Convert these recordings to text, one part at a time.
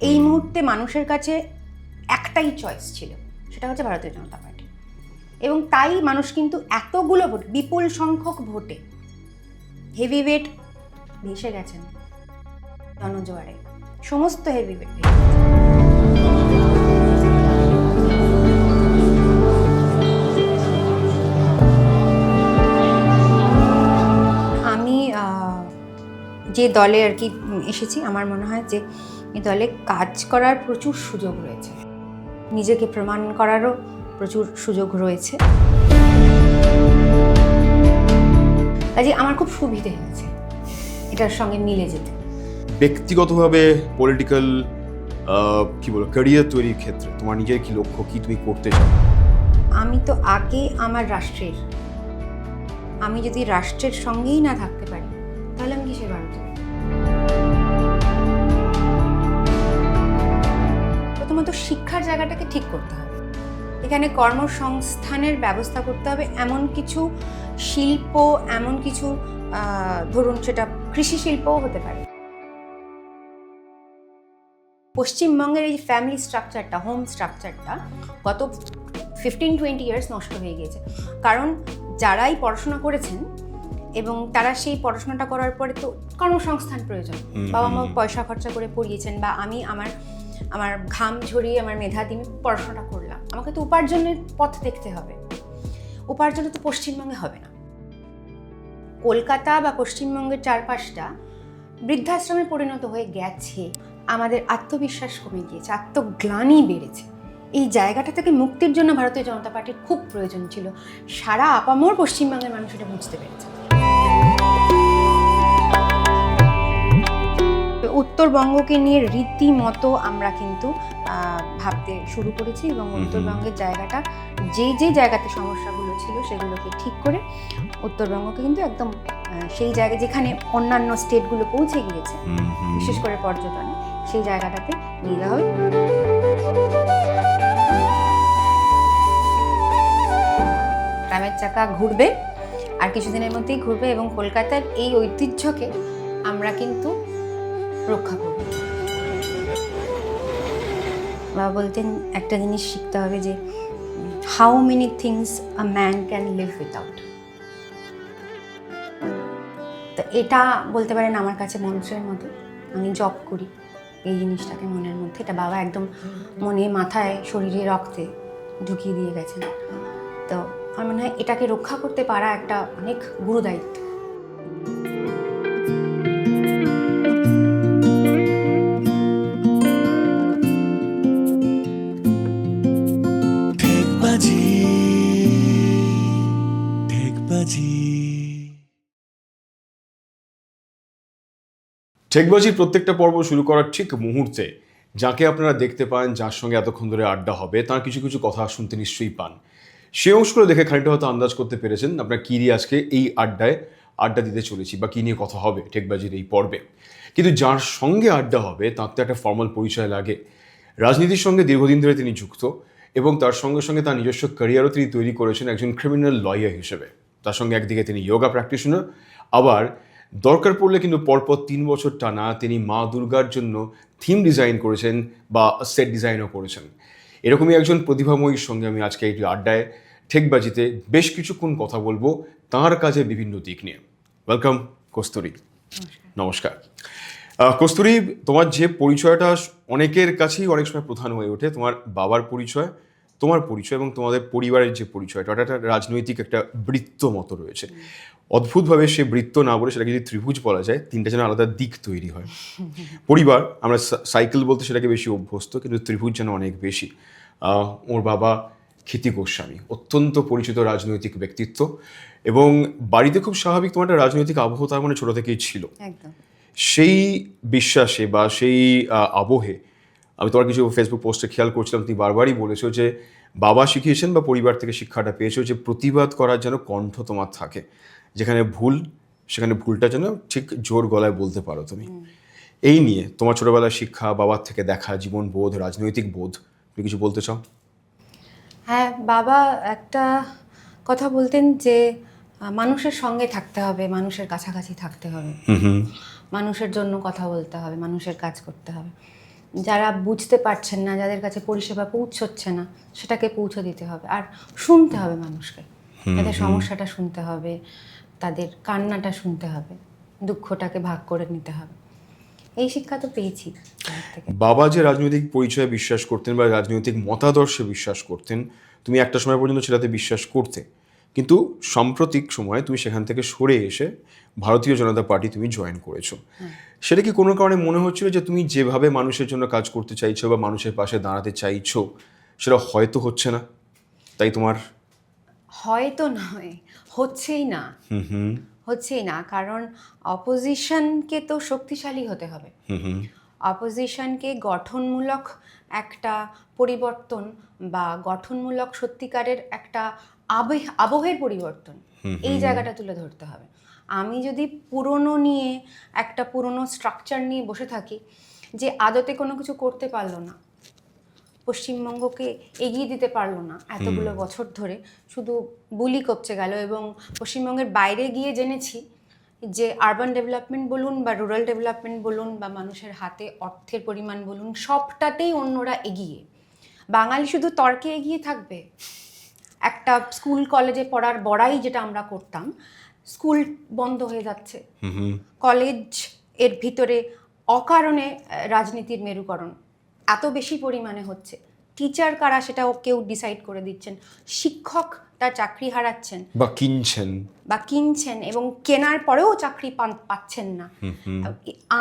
এই মুহূর্তে মানুষের কাছে একটাই চয়েস ছিল, সেটা হচ্ছে ভারতীয় জনতা পার্টি। এবং তাই মানুষ কিন্তু এতগুলো ভোট, বিপুল সংখ্যক ভোটে হেভিওয়েট ভেসে গেছেন জনজোয়ারে, সমস্ত হেভিওয়েট ভেসে গেছেন। আমি যে দলে আর কি এসেছি, আমার মনে হয় যে এই দলে কাজ করার প্রচুর সুযোগ রয়েছে, নিজেকে প্রমাণ করারও প্রচুর সুযোগ রয়েছে। কাজে আমার খুব সুবিধে হয়েছে এটার সঙ্গে মিলে যেতে। ব্যক্তিগতভাবে পলিটিক্যাল কি বলবো ক্যারিয়ার তৈরির ক্ষেত্রে তোমার নিজের কি লক্ষ্য, কি তুমি করতে চাও? আমি তো আগে আমার রাষ্ট্রের, আমি যদি রাষ্ট্রের সঙ্গেই না থাকতে পারি তাহলে আমি কিসের ভারতীয়? প্রথমত শিক্ষার জায়গাটাকে ঠিক করতে হবে, এখানে কর্মসংস্থানের ব্যবস্থা করতে হবে, এমন কিছু শিল্প, এমন কিছু ধরুন সেটা কৃষি শিল্পও হতে পারে। পশ্চিমবঙ্গের এই ফ্যামিলি স্ট্রাকচারটা, হোম স্ট্রাকচারটা গত 15-20 ইয়ার্স নষ্ট হয়ে গিয়েছে। কারণ যারাই পড়াশোনা করেছেন এবং তারা সেই পড়াশোনাটা করার পরে তো কর্মসংস্থান প্রয়োজন, বাবা মা পয়সা খরচা করে পড়িয়েছেন, বা আমি আমার ঘাম ঝরিয়ে আমার মেধা দিয়ে পড়াশোনাটা করলাম, আমাকে তো উপার্জনের পথ দেখতে হবে। উপার্জন তো পশ্চিমবঙ্গে হবে না। কলকাতা বা পশ্চিমবঙ্গের চারপাশটা বৃদ্ধাশ্রমে পরিণত হয়ে গেছে, আমাদের আত্মবিশ্বাস কমে গিয়েছে, আত্মগ্লানি বেড়েছে। এই জায়গাটা থেকে মুক্তির জন্য ভারতীয় জনতা পার্টির খুব প্রয়োজন ছিল। সারা আপামর পশ্চিমবঙ্গের মানুষ এটা বুঝতে পেরেছে। উত্তরবঙ্গকে নিয়ে রীতিমতো আমরা কিন্তু ভাবতে শুরু করেছি, এবং উত্তরবঙ্গের জায়গাটা যে জায়গাতে সমস্যাগুলো ছিল সেগুলোকে ঠিক করে উত্তরবঙ্গকে কিন্তু একদম সেই জায়গায় যেখানে অন্যান্য স্টেটগুলো পৌঁছে গিয়েছে, বিশেষ করে পর্যটনে, সেই জায়গাটাতে নিয়ে যাওয়া হবে। ট্রামের চাকা ঘুরবে, আর কিছুদিনের মধ্যেই ঘুরবে, এবং কলকাতার এই ঐতিহ্যকে আমরা কিন্তু রক্ষা করব। বাবা বলতেন একটা জিনিস শিখতে হবে, যে how many things a man can live without. তো এটা বলতে পারেন আমার কাছে মন্ত্রের মতো। আমি জপ করি এই জিনিসটাকে মনের মধ্যে, এটা বাবা একদম মনে, মাথায়, শরীরে, রক্তে ঢুকিয়ে দিয়ে গেছেন। তো আমার মনে হয় এটাকে রক্ষা করতে পারা একটা অনেক গুরু দায়িত্ব। ঠেকবাজির প্রত্যেকটা পর্ব শুরু করার ঠিক মুহূর্তে যাকে আপনারা দেখতে পান, যার সঙ্গে এতক্ষণ ধরে আড্ডা হবে, তার কিছু কিছু কথা শুনতে নিশ্চয়ই পান। সেই অংশগুলো দেখে খানিকটা হয়তো আন্দাজ করতে পেরেছেন আপনার কী নিয়ে আজকে এই আড্ডা দিতে চলেছি, বা কী নিয়ে কথা হবে ঠেকবাজির এই পর্বে। কিন্তু যার সঙ্গে আড্ডা হবে তার তো একটা ফর্মাল পরিচয় লাগে। রাজনীতির সঙ্গে দীর্ঘদিন ধরে তিনি যুক্ত, এবং তার সঙ্গে সঙ্গে তার নিজস্ব ক্যারিয়ারও তিনি তৈরি করেছেন একজন ক্রিমিনাল লয়ার হিসেবে। তার সঙ্গে একদিকে তিনি যোগা প্র্যাকটিশনার, আবার দরকার পড়লে কিন্তু পরপর 3 বছর টানা তিনি মা দুর্গার জন্য থিম ডিজাইন করেছেন বা সেট ডিজাইনও করেছেন। এরকমই একজন প্রতিভাময়ীর সঙ্গে আমি আজকে এই আড্ডায় ঠেকবাজিতে বেশ কিছুক্ষণ কথা বলবো তাঁর কাজের বিভিন্ন দিক নিয়ে। ওয়েলকাম কস্তুরী। নমস্কার কস্তুরী, তোমার যে পরিচয়টা অনেকের কাছেই অনেক সময় প্রধান হয়ে ওঠে, তোমার বাবার পরিচয়, তোমার পরিচয় এবং তোমাদের পরিবারের যে পরিচয়টা, ওটা একটা রাজনৈতিক একটা বৃত্ত মতো রয়েছে। অদ্ভুতভাবে সে বৃত্ত না বলে সেটাকে যদি ত্রিভুজ বলা যায়, তিনটা যেন আলাদা দিক তৈরি হয়। পরিবার, আমরা সাইকেল বলতে সেটাকে বেশি অভ্যস্ত, কিন্তু ত্রিভুজ যেন অনেক বেশি। ওর বাবা ক্ষিতি গোস্বামী, অত্যন্ত পরিচিত রাজনৈতিক ব্যক্তিত্ব, এবং বাড়িতে খুব স্বাভাবিক তোমার একটা রাজনৈতিক আবহ তার মানে ছোটো থেকেই ছিল। সেই বিশ্বাসে বা সেই আবহে আমি তোমার কিছু ফেসবুক পোস্টে খেয়াল করছিলাম, তুমি বারবারই বলেছো যে বাবা শিখিয়েছেন বা পরিবার থেকে শিক্ষাটা পেয়েছো যে প্রতিবাদ করার যেন কণ্ঠ তোমার থাকে, যেখানে ভুল সেখানে ভুলটা যেন ঠিক জোর গলায় বলতে পারো তুমি। এই নিয়ে তোমার ছোটবেলার শিক্ষা, বাবার থেকে দেখা জীবন বোধ, রাজনৈতিক বোধ, তুমি কিছু বলতে চাও? হ্যাঁ, বাবা একটা কথা বলতেন যে মানুষের সঙ্গে থাকতে হবে, মানুষের কাছাকাছি থাকতে হবে, মানুষের জন্য কথা বলতে হবে, মানুষের কাজ করতে হবে। যারা বুঝতে পারছেন না, যাদের কাছে পরিষেবা পৌঁছচ্ছে না, সেটাকে পৌঁছে দিতে হবে। আর শুনতে হবে মানুষকে, তাদের সমস্যাটা শুনতে হবে, তাদের কান্নাটা শুনতে হবে, দুঃখটাকে ভাগ করে নিতে হবে। এই শিক্ষা তো পেয়েছি তার থেকে। বাবা যে রাজনৈতিক পরিচয়ে বিশ্বাস করতেন বা রাজনৈতিক মতাদর্শে বিশ্বাস করতেন, তুমি একটা সময় পর্যন্ত সেটাতে বিশ্বাস করতে, কিন্তু সাম্প্রতিক সময়ে তুমি সেখান থেকে সরে এসে ভারতীয় জনতা পার্টি তুমি জয়েন করেছো। সেটা কি কোনো কারণে মনে হচ্ছিল যে তুমি যেভাবে মানুষের জন্য কাজ করতে চাইছো বা মানুষের পাশে দাঁড়াতে চাইছো সেটা হয়তো হচ্ছে না, তাই তোমার? হয়তো নয়, হচ্ছেই না। হচ্ছেই না, কারণ অপোজিশনকে তো শক্তিশালী হতে হবে। অপোজিশনকে গঠনমূলক একটা পরিবর্তন বা গঠনমূলক সত্যিকারের একটা আবহের পরিবর্তন, এই জায়গাটা তুলে ধরতে হবে। আমি যদি পুরনো নিয়ে, একটা পুরনো স্ট্রাকচার নিয়ে বসে থাকি যে আদতে কোনো কিছু করতে পারলো না, পশ্চিমবঙ্গকে এগিয়ে দিতে পারলো না এতগুলো বছর ধরে, শুধু বুলি কপচে গেল। এবং পশ্চিমবঙ্গের বাইরে গিয়ে জেনেছি যে আরবান ডেভেলপমেন্ট বলুন বা রুরাল ডেভেলপমেন্ট বলুন বা মানুষের হাতে অর্থের পরিমাণ বলুন, সবটাতেই অন্যরা এগিয়ে। বাঙালি শুধু তর্কে এগিয়ে থাকবে। একটা স্কুল কলেজে পড়ার বড়াই যেটা আমরা করতাম, স্কুল বন্ধ হয়ে যাচ্ছে, কলেজ এর ভিতরে অকারণে রাজনীতির মেরুকরণ এত বেশি পরিমাণে হচ্ছে। টিচার কারা সেটাও কেউ ডিসাইড করে দিচ্ছেন, শিক্ষক তার চাকরি হারাচ্ছেন বা কিনছেন এবং কেনার পরেও চাকরি পাচ্ছেন না।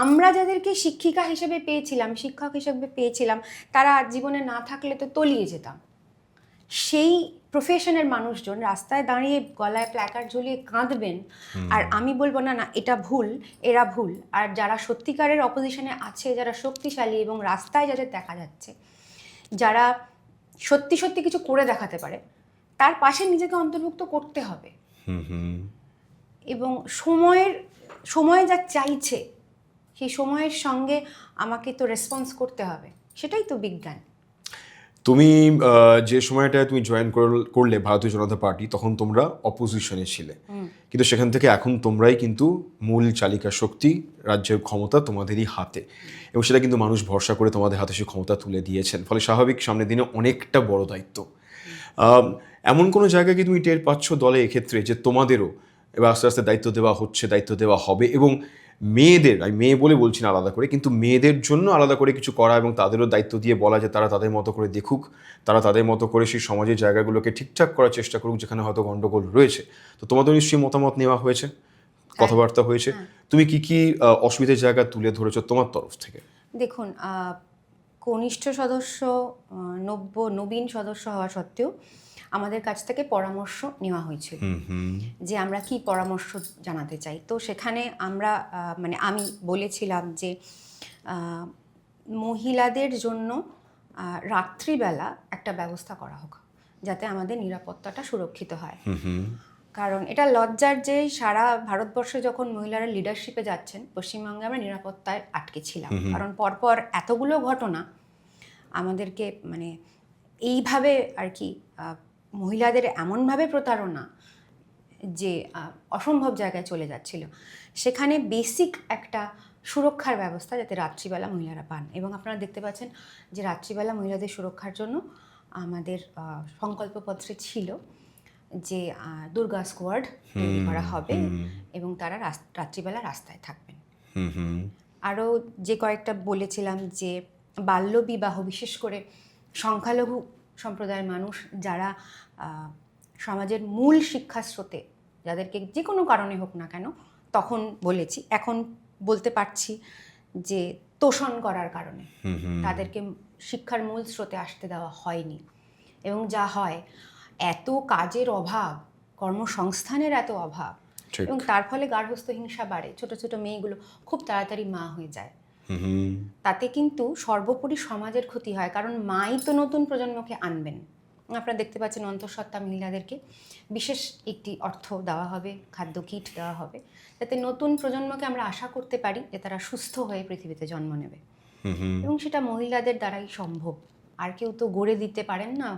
আমরা যাদেরকে শিক্ষিকা হিসেবে পেয়েছিলাম, শিক্ষক হিসেবে পেয়েছিলাম, তারা জীবনে না থাকলে তো তলিয়ে যেতাম। সেই প্রফেশনের মানুষজন রাস্তায় দাঁড়িয়ে গলায় প্ল্যাকার্ড ঝুলিয়ে কাঁদবেন, আর আমি বলবো না না এটা ভুল, এরা ভুল। আর যারা সত্যিকারের অপোজিশনে আছে, যারা শক্তিশালী এবং রাস্তায় যাদের দেখা যাচ্ছে, যারা সত্যি সত্যি কিছু করে দেখাতে পারে, তার পাশে নিজেকে অন্তর্ভুক্ত করতে হবে। এবং সময় যা চাইছে, সেই সময়ের সঙ্গে আমাকে তো রেসপন্স করতে হবে, সেটাই তো বিজ্ঞান। তুমি যে সময়টায় তুমি জয়েন করলে ভারতীয় জনতা পার্টি, তখন তোমরা অপোজিশনে ছিলে, কিন্তু সেখান থেকে এখন তোমরাই কিন্তু মূল চালিকা শক্তি, রাজ্যের ক্ষমতা তোমাদেরই হাতে, এবং সেটা কিন্তু মানুষ ভরসা করে তোমাদের হাতে সেই ক্ষমতা তুলে দিয়েছেন। ফলে স্বাভাবিক সামনের দিনে অনেকটা বড় দায়িত্ব। এমন কোনো জায়গায় কি তুমি টের পাচ্ছ দলে এক্ষেত্রে যে তোমাদেরও এবার আস্তে আস্তে দায়িত্ব দেওয়া হচ্ছে, দায়িত্ব দেওয়া হবে, এবং মেয়েদের, আমি মেয়ে বলে বলছি না আলাদা করে, কিন্তু মেয়েদের জন্য আলাদা করে কিছু করা এবং তাদেরও দায়িত্ব দিয়ে বলা যে তারা তাদের মতো করে দেখুক, তারা তাদের মতো করে সেই সমাজের জায়গাগুলোকে ঠিকঠাক করার চেষ্টা করুক যেখানে হয়তো গণ্ডগোল রয়েছে? তো তোমাদের নিশ্চয়ই মতামত নেওয়া হয়েছে, কথাবার্তা হয়েছে। তুমি কি কি অসুবিধার জায়গা তুলে ধরেছো তোমার তরফ থেকে? দেখুন, কনিষ্ঠ সদস্য, নবীন সদস্য হওয়া সত্ত্বেও আমাদের কাছ থেকে পরামর্শ নেওয়া হয়েছিল যে আমরা কি পরামর্শ জানাতে চাই। তো সেখানে আমরা মানে আমি বলেছিলাম যে মহিলাদের জন্য রাত্রিবেলা একটা ব্যবস্থা করা হোক, যাতে আমাদের নিরাপত্তাটা সুরক্ষিত হয়। কারণ এটা লজ্জার যে সারা ভারতবর্ষে যখন মহিলারা লিডারশিপে যাচ্ছেন, পশ্চিমবঙ্গে আমরা নিরাপত্তায় আটকে ছিলাম। কারণ পরপর এতগুলো ঘটনা আমাদেরকে মানে এইভাবে আর কি মহিলাদের এমনভাবে প্রতারণা যে অসম্ভব জায়গায় চলে যাচ্ছিল, সেখানে বেসিক একটা সুরক্ষার ব্যবস্থা যাতে রাত্রিবেলা মহিলারা পান। এবং আপনারা দেখতে পাচ্ছেন যে রাত্রিবেলা মহিলাদের সুরক্ষার জন্য আমাদের সংকল্পপত্রে ছিল যে দুর্গা স্কোয়াড তৈরি করা হবে এবং তারা রাত্রিবেলা রাস্তায় থাকবেন। আরও যে কয়েকটা বলেছিলাম যে বাল্যবিবাহ, বিশেষ করে সংখ্যালঘু সম্প্রদায়ের মানুষ যারা সমাজের মূল শিক্ষাস্রোতে, যাদেরকে যে কোনো কারণে হোক না কেন, তখন বলেছি, এখন বলতে পারছি যে তোষণ করার কারণে তাদেরকে শিক্ষার মূল স্রোতে আসতে দেওয়া হয়নি। এবং যা হয়, এত কাজের অভাব, কর্মসংস্থানের এত অভাব, এবং তার ফলে গার্হস্থ্য হিংসা বাড়ে, ছোট ছোট মেয়েগুলো খুব তাড়াতাড়ি মা হয়ে যায়। তাতে কিন্তু সর্বোপরি সমাজের ক্ষতি হয়, কারণ মাই তো নতুন প্রজন্মকে আনবেন। আপনারা দেখতে পাচ্ছেন অন্তঃসত্ত্বা মহিলাদেরকে বিশেষ একটি অর্থ দেওয়া হবে, খাদ্য কিট দেওয়া হবে, যাতে নতুন প্রজন্মকে আমরা আশা করতে পারি যে তারা সুস্থ হয়ে পৃথিবীতে জন্ম নেবে। এবং সেটা মহিলাদের দ্বারাই সম্ভব, আর কেউ তো গড়ে দিতে পারেন না।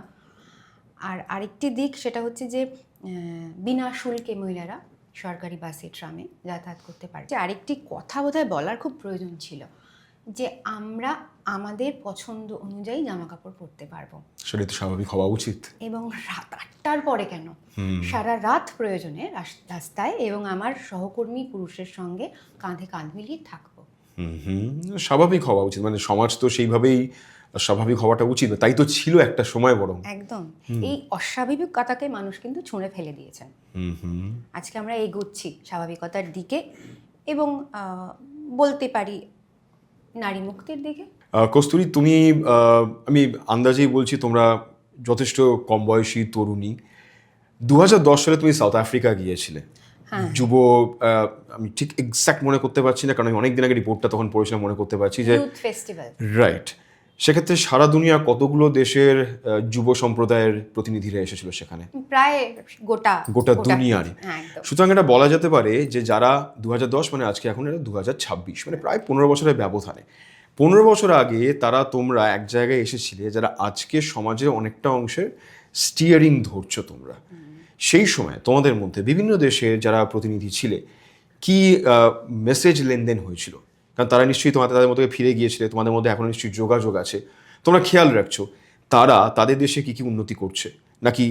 আর আরেকটি দিক সেটা হচ্ছে যে বিনা শুল্কে মহিলারা সরকারি বাসে, ট্রামে যাতায়াত করতে পারে। যে আরেকটি কথা বোধহয় বলার খুব প্রয়োজন ছিল, যে আমরা আমাদের পছন্দ অনুযায়ী জামা কাপড় পরতে পারবো, সেটাই তো স্বাভাবিক হওয়া উচিত। এবং রাত 8টার পরে কেন, সারা রাত প্রয়োজনে রাস্তায় এবং আমার সহকর্মী পুরুষের সঙ্গে কাঁধে কাঁধ মিলিয়ে থাকবো। স্বাভাবিক হওয়া উচিত, মানে সমাজ তো সেইভাবেই স্বাভাবিক হওয়াটা উচিত, তাই তো ছিল একটা সময় বরং। একদম। এই অস্বাভাবিকতাকে মানুষ কিন্তু ছুঁড়ে ফেলে দিয়েছেন। আজকে আমরা এগোচ্ছি স্বাভাবিকতার দিকে এবং বলতে পারি নারী মুক্তির দিকে। কস্তুরী, তুমি আমি আন্দাজেই বলছি তোমরা যথেষ্ট কম বয়সী তরুণী। 2010 সালে তুমি সাউথ আফ্রিকা গিয়েছিলে যুব, আমি ঠিক এক্স্যাক্ট মনে করতে পারছি না কারণ আমি অনেকদিন আগে রিপোর্টটা তখন পড়েছিলাম, মনে করতে পারছি যে ইউথ ফেস্টিভ্যাল। রাইট। সেক্ষেত্রে সারা দুনিয়া কতগুলো দেশের যুব সম্প্রদায়ের প্রতিনিধিরা এসেছিল সেখানে? প্রায় গোটা দুনিয়ার। সুতরাং এটা বলা যেতে পারে যে যারা 2010 মানে আজকে এখন এটা 2026, মানে প্রায় 15 বছরের ব্যবধানে, 15 বছর আগে তারা তোমরা এক জায়গায় এসেছিলে যারা আজকে সমাজে অনেকটা অংশের স্টিয়ারিং ধরছো তোমরা। সেই সময় তোমাদের মধ্যে বিভিন্ন দেশের যারা প্রতিনিধি ছিলে, কি মেসেজ লেনদেন হয়েছিল? কারণ তারা নিশ্চয়ই তাদের মধ্যে ফিরে গিয়েছিলে, তোমাদের মধ্যে এখনো নিশ্চয়ই যোগাযোগ আছে, তোমরা খেয়াল রাখছো তারা তাদের দেশে কি কি উন্নতি করছে নাকি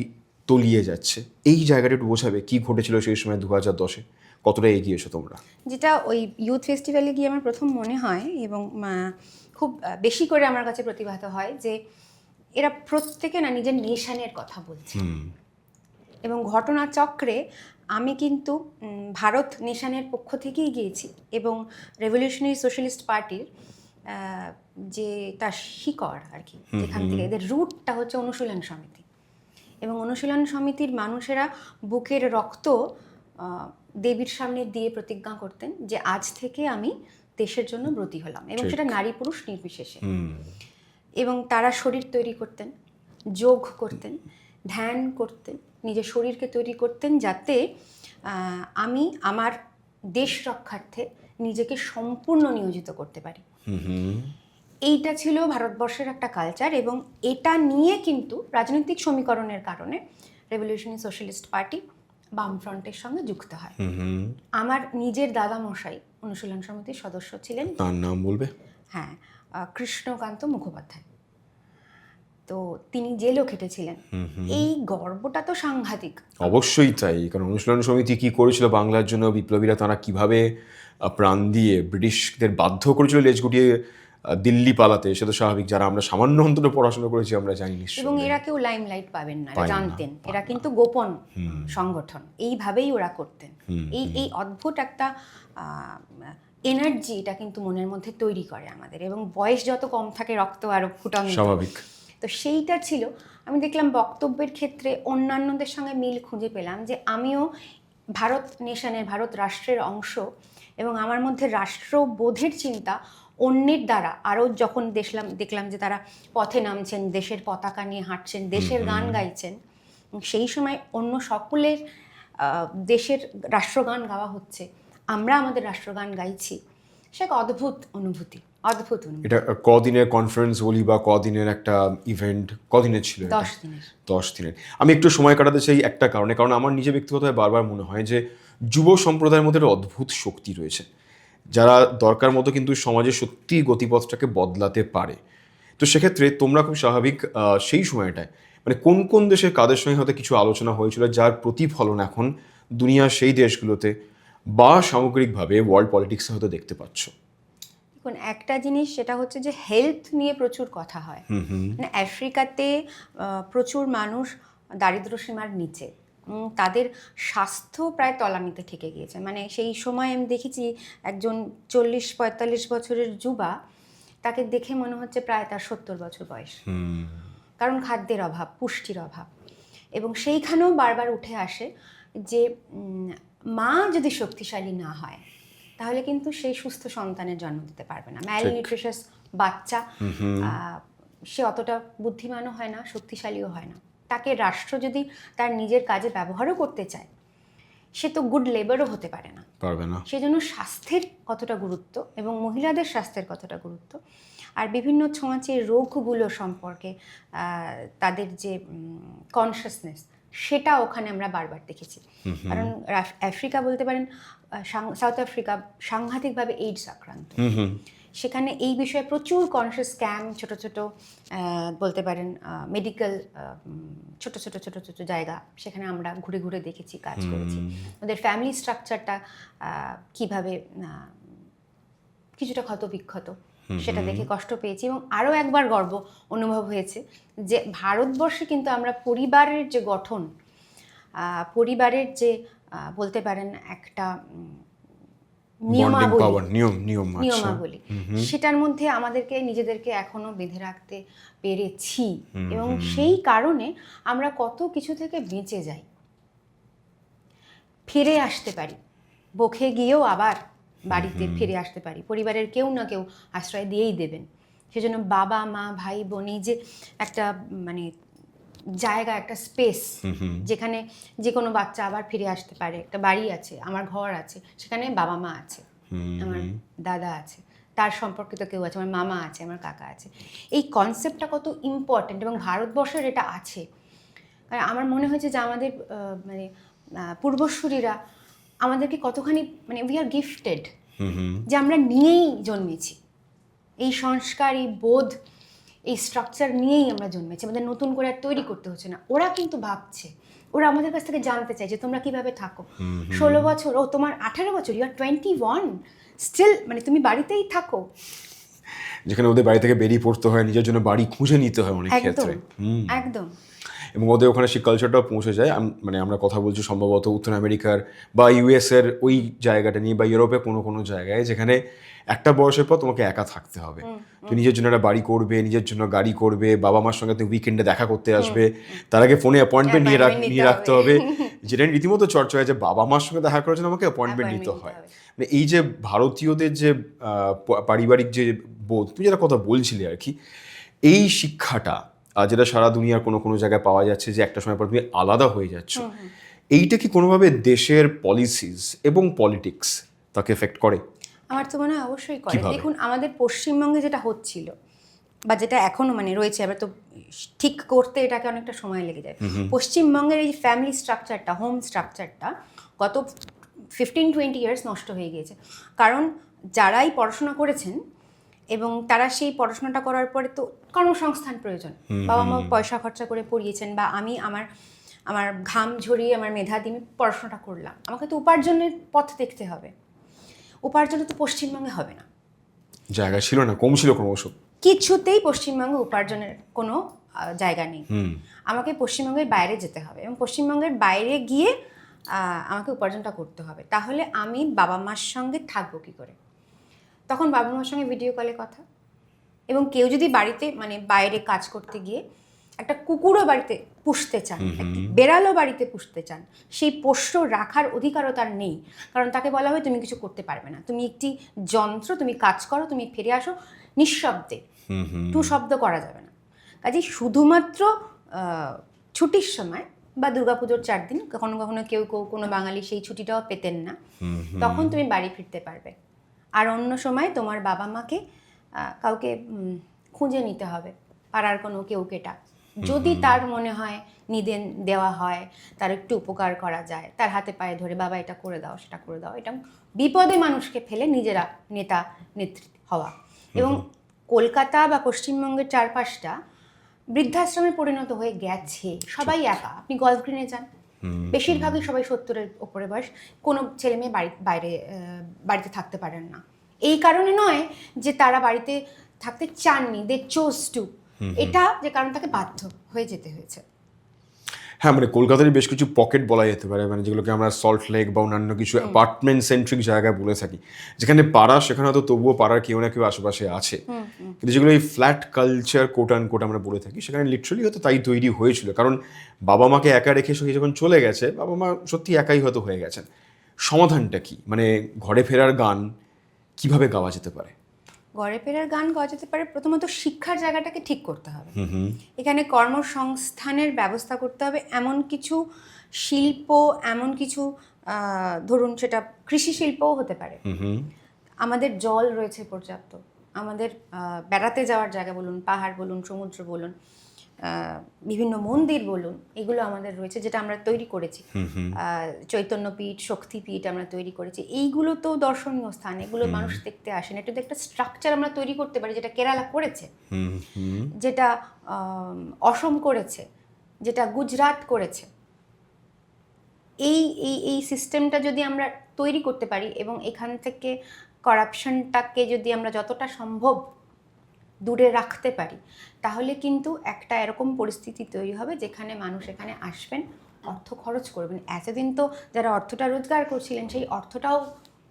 তলিয়ে যাচ্ছে। এই জায়গাটা একটু বোঝাবে কি ঘটেছিল সেই সময় 2010-এ, কতটা এগিয়েছো তোমরা? যেটা ওই ইউথ ফেস্টিভ্যালে গিয়ে আমার প্রথম মনে হয় এবং খুব বেশি করে আমার কাছে প্রতিভাত হয় যে এরা প্রত্যেকে না নিজের নেশানের কথা বলছে। এবং ঘটনাচক্রে আমি কিন্তু ভারত নেশানের পক্ষ থেকেই গিয়েছি এবং রেভলিউশনারি সোশ্যালিস্ট পার্টির যে তার শিকড় আর কি, যেখান থেকে এদের রুটটা হচ্ছে অনুশীলন সমিতি, এবং অনুশীলন সমিতির মানুষেরা বুকের রক্ত দেবীর সামনে দিয়ে প্রতিজ্ঞা করতেন যে আজ থেকে আমি দেশের জন্য ব্রতী হলাম, এবং সেটা নারী পুরুষ নির্বিশেষে। এবং তারা শরীর তৈরি করতেন, যোগ করতেন, ধ্যান করতেন, নিজের শরীরকে তৈরি করতেন যাতে আমি আমার দেশ রক্ষার্থে নিজেকে সম্পূর্ণ নিয়োজিত করতে পারি। এইটা ছিল ভারতবর্ষের একটা কালচার, এবং এটা নিয়ে কিন্তু রাজনৈতিক সমীকরণের কারণে রেভলিউশনারি সোশ্যালিস্ট পার্টি বামফ্রন্টের সঙ্গে যুক্ত হয়। আমার নিজের দাদামশাই অনুশীলন সমিতির সদস্য ছিলেন। তার নাম বলবে? হ্যাঁ, কৃষ্ণকান্ত মুখোপাধ্যায়। তো তিনি জেলও খেটেছিলেন। এই গর্বটা তো সাংঘাতিক। অবশ্যই তাই, কারণ অনুশীলন সমিতি কি করেছিল বাংলার জন্য, বিপ্লবীরা তারা কিভাবে প্রাণ দিয়ে ব্রিটিশদের বাধ্য করেছিল লেজ গুটিয়ে দিল্লি পালাতে, সে তো স্বাভাবিক। যারা আমরা সামান্য অন্তত পড়াশোনা করেছি আমরা জানি নিশ্চয়ই। এবং এরা কেউ লাইমলাইট পাবেন না, জানতেন এরা কিন্তু গোপন সংগঠন, এইভাবেই ওরা করতেন। এই অদ্ভুত একটা এনার্জি এটা কিন্তু মনের মধ্যে তৈরি করে আমাদের, এবং বয়স যত কম থাকে রক্ত আরো ফুটানো স্বাভাবিক। তো সেইটা ছিল। আমি দেখলাম বক্তব্যের ক্ষেত্রে অন্যান্যদের সঙ্গে মিল খুঁজে পেলাম যে আমিও ভারত নেশনের, ভারত রাষ্ট্রের অংশ, এবং আমার মধ্যে রাষ্ট্রবোধের চিন্তা অন্যের দ্বারা আরও যখন দেখলাম যে তারা পথে নামছেন, দেশের পতাকা নিয়ে হাঁটছেন, দেশের গান গাইছেন, সেই সময় অন্য সকলের দেশের রাষ্ট্রগান গাওয়া হচ্ছে, আমরা আমাদের রাষ্ট্রগান গাইছি, সে এক অদ্ভুত অনুভূতি। এটা কদিনের কনফারেন্স বলি বা কদিনের একটা ইভেন্ট, কদিনের ছিল? 10 দিনের। আমি একটু সময় কাটাতে চাই একটা কারণে, কারণ আমার নিজে ব্যক্তিগতভাবে বারবার মনে হয় যে যুব সম্প্রদায়ের মধ্যে একটা অদ্ভুত শক্তি রয়েছে, যারা দরকার মতো কিন্তু সমাজের সত্যি গতিপথটাকে বদলাতে পারে। তো সেক্ষেত্রে তোমরা খুব স্বাভাবিক সেই সময়টায় মানে কোন কোন দেশের কাদের সঙ্গে হয়তো কিছু আলোচনা হয়েছিল যার প্রতিফলন এখন দুনিয়ার সেই দেশগুলোতে বা সামগ্রিকভাবে ওয়ার্ল্ড পলিটিক্সে হয়তো দেখতে পাচ্ছ? দেখুন, একটা জিনিস সেটা হচ্ছে যে হেলথ নিয়ে প্রচুর কথা হয়। মানে আফ্রিকাতে প্রচুর মানুষ দারিদ্র্য সীমার নিচে, তাদের স্বাস্থ্য প্রায় তলানিতে ঠেকে গিয়েছে। মানে সেই সময় আমি দেখেছি একজন 40-45 বছরের যুবা, তাকে দেখে মনে হচ্ছে প্রায় তার 70 বছর বয়স, কারণ খাদ্যের অভাব, পুষ্টির অভাব। এবং সেইখানেও বারবার উঠে আসে যে মা যদি শক্তিশালী না হয় তাহলে কিন্তু সেই সুস্থ সন্তানের জন্ম দিতে পারবে না। ম্যালনিউট্রিশাস বাচ্চা, সে অতটা বুদ্ধিমানও হয় না, শক্তিশালীও হয় না। তাকে রাষ্ট্র যদি তার নিজের কাজে ব্যবহারও করতে চায়, সে তো গুড লেবারও হতে পারে না, পারবে না। সেজন্য স্বাস্থ্যের কতটা গুরুত্ব এবং মহিলাদের স্বাস্থ্যের কতটা গুরুত্ব, আর বিভিন্ন ছোঁয়াচে রোগগুলো সম্পর্কে তাদের যে কনসিয়াসনেস, সেটা ওখানে আমরা বারবার দেখেছি। কারণ আফ্রিকা বলতে পারেন, সাউথ আফ্রিকা সাংঘাতিকভাবে এইডস আক্রান্ত, সেখানে এই বিষয়ে প্রচুর কনসিয়াস ক্যাম্প, ছোট ছোট বলতে পারেন মেডিকেল ছোট ছোট জায়গা, সেখানে আমরা ঘুরে ঘুরে দেখেছি, কাজ করেছি। ওদের ফ্যামিলি স্ট্রাকচারটা কীভাবে কিছুটা ক্ষতবিক্ষত, সেটা দেখে কষ্ট পেয়েছি। এবং আরও একবার গর্ব অনুভব হয়েছে যে ভারতবর্ষে কিন্তু আমরা পরিবারের যে গঠন, পরিবারের যে বলতে পারেন একটা নিয়মাবলী, সেটার মধ্যে আমাদেরকে নিজেদেরকে এখনো বেঁধে রাখতে পেরেছি। এবং সেই কারণে আমরা কত কিছু থেকে বেঁচে যাই, ফিরে আসতে পারি, বকে গিয়েও আবার বাড়িতে ফিরে আসতে পারি। পরিবারের কেউ না কেউ আশ্রয় দিয়েই দেবেন। সেজন্য বাবা মা ভাই বোন, এই যে একটা মানে জায়গা, একটা স্পেস যেখানে যে কোনো বাচ্চা আবার ফিরে আসতে পারে, একটা বাড়ি আছে, আমার ঘর আছে, সেখানে বাবা মা আছে, আমার দাদা আছে, তার সম্পর্কিত কেউ আছে, আমার মামা আছে, আমার কাকা আছে। এই কনসেপ্টটা কত ইম্পর্টেন্ট, এবং ভারতবর্ষের এটা আছে। আমার মনে হয়েছে যে আমাদের মানে পূর্বসূরীরা আমাদেরকে কতখানি মানে উই আর গিফটেড, যে আমরা নিয়েই জন্মেছি এই সংস্কার, এই বোধ, এই স্ট্রাকচার নিয়েই আমরা জন্মেছি। আমাদের নতুন করে আর তৈরি করতে হচ্ছে না। ওরা কিন্তু ভাবছে, ওরা আমাদের কাছ থেকে জানতে চাই যে তোমরা কিভাবে থাকো। 16 বছর, ও তোমার 18 বছর, ইউ আর 21, স্টিল মানে তুমি বাড়িতেই থাকো। যেখানে ওদের বাড়ি থেকে বেরিয়ে পড়তে হয়, নিজের জন্য বাড়ি খুঁজে নিতে হয় অনেক ক্ষেত্রে। একদম। এবং ওদের ওখানে সেই কালচারটাও পৌঁছে যায়। মানে আমরা কথা বলছি সম্ভবত উত্তর আমেরিকার বা ইউএসের ওই জায়গাটা নিয়ে, বা ইউরোপে কোনো কোনো জায়গায়, যেখানে একটা বয়সের পর তোমাকে একা থাকতে হবে। তো নিজের জন্য একটা বাড়ি করবে, নিজের জন্য গাড়ি করবে, বাবা মার সঙ্গে তুমি উইকেন্ডে দেখা করতে আসবে, তার আগে ফোনে অ্যাপয়েন্টমেন্ট নিয়ে রাখতে হবে। যেটা রীতিমতো চর্চা হয় যে বাবা মার সঙ্গে দেখা করার জন্য আমাকে অ্যাপয়েন্টমেন্ট নিতে হয়। মানে এই যে ভারতীয়দের যে পারিবারিক যে বোধ, তুমি যেটা কথা বলছিলে আর কি, এই শিক্ষাটা যেটা সারা দুনিয়ার কোনো কোনো জায়গায় পাওয়া যাচ্ছে, যে একটা সময় পর তুমি আলাদা হয়ে যাচ্ছ, এইটা কি কোনোভাবে দেশের পলিসিস এবং পলিটিক্স তাকে এফেক্ট করে? আমার তো মনে হয় অবশ্যই করে। দেখুন, আমাদের পশ্চিমবঙ্গে যেটা হচ্ছিল বা যেটা এখনো মানে রয়েছে, এবার তো ঠিক করতে এটাকে অনেকটা সময় লেগে যায়। পশ্চিমবঙ্গের এই ফ্যামিলি স্ট্রাকচারটা, হোম স্ট্রাকচারটা গত 15-20 ইয়ার্স নষ্ট হয়ে গিয়েছে। কারণ যারাই পড়াশোনা করেছেন এবং তারা সেই পড়াশোনাটা করার পরে তো কর্মসংস্থান প্রয়োজন, বাবা মা পয়সা খরচা করে পড়িয়েছেন, বা আমি আমার ঘাম ঝরিয়ে আমার মেধা দিয়ে আমি পড়াশোনাটা করলাম, আমাকে তো উপার্জনের পথ দেখতে হবে। উপার্জনে তো পশ্চিমবঙ্গে হবে না, জায়গা ছিল না, কম ছিল ক্রমশ। কিছুতেই পশ্চিমবঙ্গে উপার্জনের কোনো জায়গা নেই। আমাকে পশ্চিমবঙ্গের বাইরে যেতে হবে, এবং পশ্চিমবঙ্গের বাইরে গিয়ে আমাকে উপার্জনটা করতে হবে। তাহলে আমি বাবা মার সঙ্গে থাকবো কী করে? তখন বাবা মার সঙ্গে ভিডিও কলে কথা। এবং কেউ যদি বাড়িতে মানে বাইরে কাজ করতে গিয়ে একটা কুকুরও বাড়িতে পুষতে চান, একটা বেড়ালও বাড়িতে পুষতে চান, সেই পোষ্য রাখার অধিকারও তার নেই। কারণ তাকে বলা হয় তুমি কিছু করতে পারবে না, তুমি একটি যন্ত্র, তুমি কাজ করো, তুমি ফিরে আসো নিঃশব্দে, টু শব্দ করা যাবে না। কাজেই শুধুমাত্র ছুটির সময় বা দুর্গাপুজোর 4 দিন কখনো কখনো কেউ কোনো বাঙালি সেই ছুটিটাও পেতেন না, তখন তুমি বাড়ি ফিরতে পারবে। আর অন্য সময় তোমার বাবা মাকে কাউকে খুঁজে নিতে হবে, পাড়ার কোনো কেউ কেটা, যদি তার মনে হয় নিদেন দেওয়া হয়, তার একটু উপকার করা যায়, তার হাতে পায়ে ধরে বাবা এটা করে দাও, সেটা করে দাও। এটা বিপদে মানুষকে ফেলে নিজেরা নেতা নেত্রী হওয়া। এবং কলকাতা বা পশ্চিমবঙ্গের চারপাশটা বৃদ্ধাশ্রমে পরিণত হয়ে গেছে। সবাই একা। আপনি গলফ গ্রিনে যান, বেশিরভাগই সবাই 70-এর ওপরে বয়স, কোনো ছেলে মেয়ে বাড়িতে থাকতে পারেন না। এই কারণে নয় যে তারা বাড়িতে থাকতে চাননি, দে চোজ টু, এটা যে কারণ তাকে বাধ্য হয়ে যেতে হয়েছে। হ্যাঁ, মানে কলকাতারই বেশ কিছু পকেট বলা যেতে পারে, মানে যেগুলোকে আমরা সল্ট লেক বা অন্যান্য কিছু অ্যাপার্টমেন্ট সেন্ট্রিক জায়গায় বলে থাকি, যেখানে পাড়া, সেখানে হয়তো তবুও পাড়ার কেউ না কেউ আশেপাশে আছে। কিন্তু যেগুলো এই flat culture quote and quote আমরা বলে থাকি, সেখানে লিটারালি হয়তো তাই তৈরি হয়েছিল। কারণ বাবা মাকে একা রেখে সে যখন চলে গেছে, বাবা মা সত্যি একাই হয়তো হয়ে গেছেন। সমাধানটা কি? মানে ঘরে ফেরার গান কিভাবে গাওয়া যেতে পারে? ঘরে ফেরার গান গাওয়া যেতে পারে প্রথমত শিক্ষার জায়গাটাকে ঠিক করতে হবে। এখানে কর্মসংস্থানের ব্যবস্থা করতে হবে। এমন কিছু শিল্প, এমন কিছু ধরুন সেটা কৃষি শিল্পও হতে পারে। আমাদের জল রয়েছে পর্যাপ্ত, আমাদের বেড়াতে যাওয়ার জায়গা বলুন, পাহাড় বলুন, সমুদ্র বলুন, বিভিন্ন মন্দির বলুন, এগুলো আমাদের রয়েছে যেটা আমরা তৈরি করেছি। চৈতন্যপীঠ, শক্তিপীঠ আমরা তৈরি করেছি। এইগুলো তো দর্শনীয় স্থান, এগুলো মানুষ দেখতে আসেন। এটা তো একটা স্ট্রাকচার আমরা তৈরি করতে পারি, যেটা কেরালা করেছে, যেটা অসম করেছে, যেটা গুজরাট করেছে। এই এই এই সিস্টেমটা যদি আমরা তৈরি করতে পারি এবং এখান থেকে করাপশনটাকে যদি আমরা যতটা সম্ভব দূরে রাখতে পারি, তাহলে কিন্তু একটা এরকম পরিস্থিতি তৈরি হবে যেখানে মানুষ এখানে আসবেন, অর্থ খরচ করবেন। এতদিন তো যারা অর্থটা রোজগার করছিলেন সেই অর্থটাও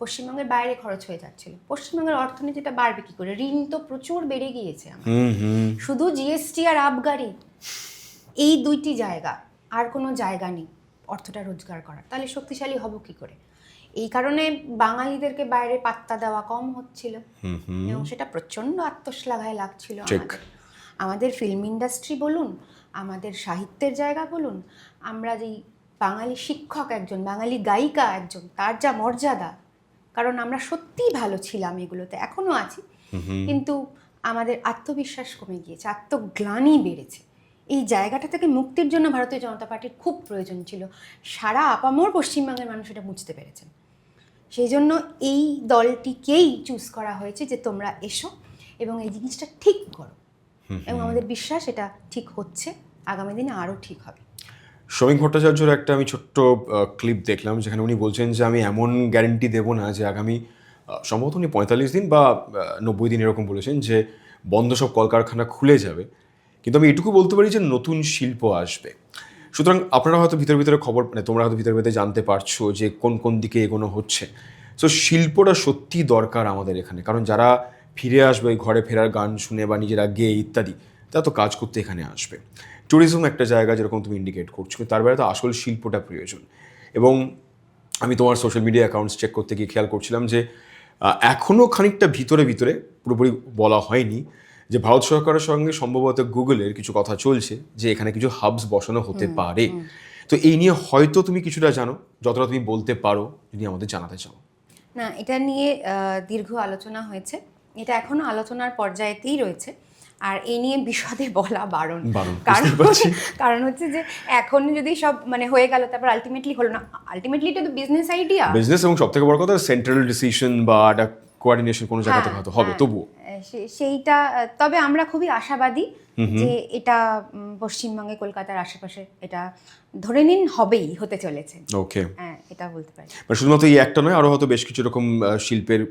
পশ্চিমবঙ্গের বাইরে খরচ হয়ে যাচ্ছিল। পশ্চিমবঙ্গের অর্থনীতিটা বাড়বে কী করে? ঋণ তো প্রচুর বেড়ে গিয়েছে। শুধু জিএসটি আর আবগারি, এই দুইটি জায়গা, আর কোনো জায়গা নেই অর্থটা রোজগার করার। তাহলে শক্তিশালী হব কী করে? এই কারণে বাঙালিদেরকে বাইরে পাত্তা দেওয়া কম হচ্ছিল এবং সেটা প্রচণ্ড আত্মশ্লাঘায় লাগছিল। আমাদের ফিল্ম ইন্ডাস্ট্রি বলুন, আমাদের সাহিত্যের জায়গা বলুন, আমরা যেই বাঙালি শিক্ষক একজন, বাঙালি গায়িকা একজন, তার যা মর্যাদা, কারণ আমরা সত্যিই ভালো ছিলাম এগুলোতে, এখনও আছি, কিন্তু আমাদের আত্মবিশ্বাস কমে গিয়েছে, আত্মগ্লানি বেড়েছে। এই জায়গাটা থেকে মুক্তির জন্য ভারতীয় জনতা পার্টির খুব প্রয়োজন ছিল। সারা আপামর পশ্চিমবঙ্গের মানুষ এটা বুঝতে পেরেছেন। সেই জন্য এই দলটিকেই চুজ করা হয়েছে যে তোমরা এসো এবং এই জিনিসটা ঠিক করো, এবং আমাদের বিশ্বাস এটা ঠিক হচ্ছে, আগামী দিনে আরও ঠিক হবে। শ্রমিক ভট্টাচার্যর একটা আমি ছোট্ট ক্লিপ দেখলাম, যেখানে উনি বলছেন যে আমি এমন গ্যারেন্টি দেবো না যে আগামী সম্ভবত উনি 45 দিন বা 90 দিন এরকম বলেছেন যে বন্ধ সব কলকারখানা খুলে যাবে, কিন্তু আমি এটুকু বলতে পারি যে নতুন শিল্প আসবে। সুতরাং আপনারা হয়তো ভিতরে ভিতরে খবর, মানে তোমরা হয়তো ভিতরে ভিতরে জানতে পারছো যে কোন কোন দিকে এগোনো হচ্ছে। সো শিল্পটা সত্যিই দরকার আমাদের এখানে, কারণ যারা ফিরে আসবে ওই ঘরে ফেরার গান শুনে বা নিজেরা গেয়ে ইত্যাদি, তারা তো কাজ করতে এখানে আসবে। ট্যুরিজম একটা জায়গা যেরকম তুমি ইন্ডিকেট করছো, তার বাইরে তো আসল শিল্পটা প্রয়োজন। এবং আমি তোমার সোশ্যাল মিডিয়া অ্যাকাউন্টস চেক করতে গিয়ে খেয়াল করছিলাম যে এখনও খানিকটা ভিতরে ভিতরে পুরোপুরি বলা হয়নি যে ভারত সরকারের সঙ্গে সম্ভবত গুগলের কিছু কথা চলছে যে এখানে কিছু হাবস বসানো হতে পারে। তো এই নিয়ে হয়তো তুমি কিছুটা জানো, যতটা তুমি বলতে পারো যদি আমাদের জানাতে চাও। না, এটা নিয়ে দীর্ঘ আলোচনা হয়েছে, এটা এখনো আলোচনার পর্যায়েতেই রয়েছে, আর এই নিয়ে বিশদে বলা বারণ। কারণ হচ্ছে যে এখন যদি সব মানে হয়ে গেল, তারপর আলটিমেটলি হলো না। আলটিমেটলি এটা তো বিজনেস আইডিয়া, বিজনেস, এবং সবথেকে বড় কথা সেন্ট্রাল ডিসিশন বা একটা কোঅর্ডিনেশন কোনো জায়গা থেকে হয়তো হবে, তবুও সেইটা। তবে আমরা খুবই আশাবাদী যে এটা পশ্চিমবঙ্গে, কলকাতার আশেপাশে এটা ধরে নিন হবেই, হতে চলেছে। ওকে, হ্যাঁ, এটা বলতে পারি। মানে শুধুমাত্র এই একটা নয়, আরো হয়তো বেশ কিছু রকম শিল্পের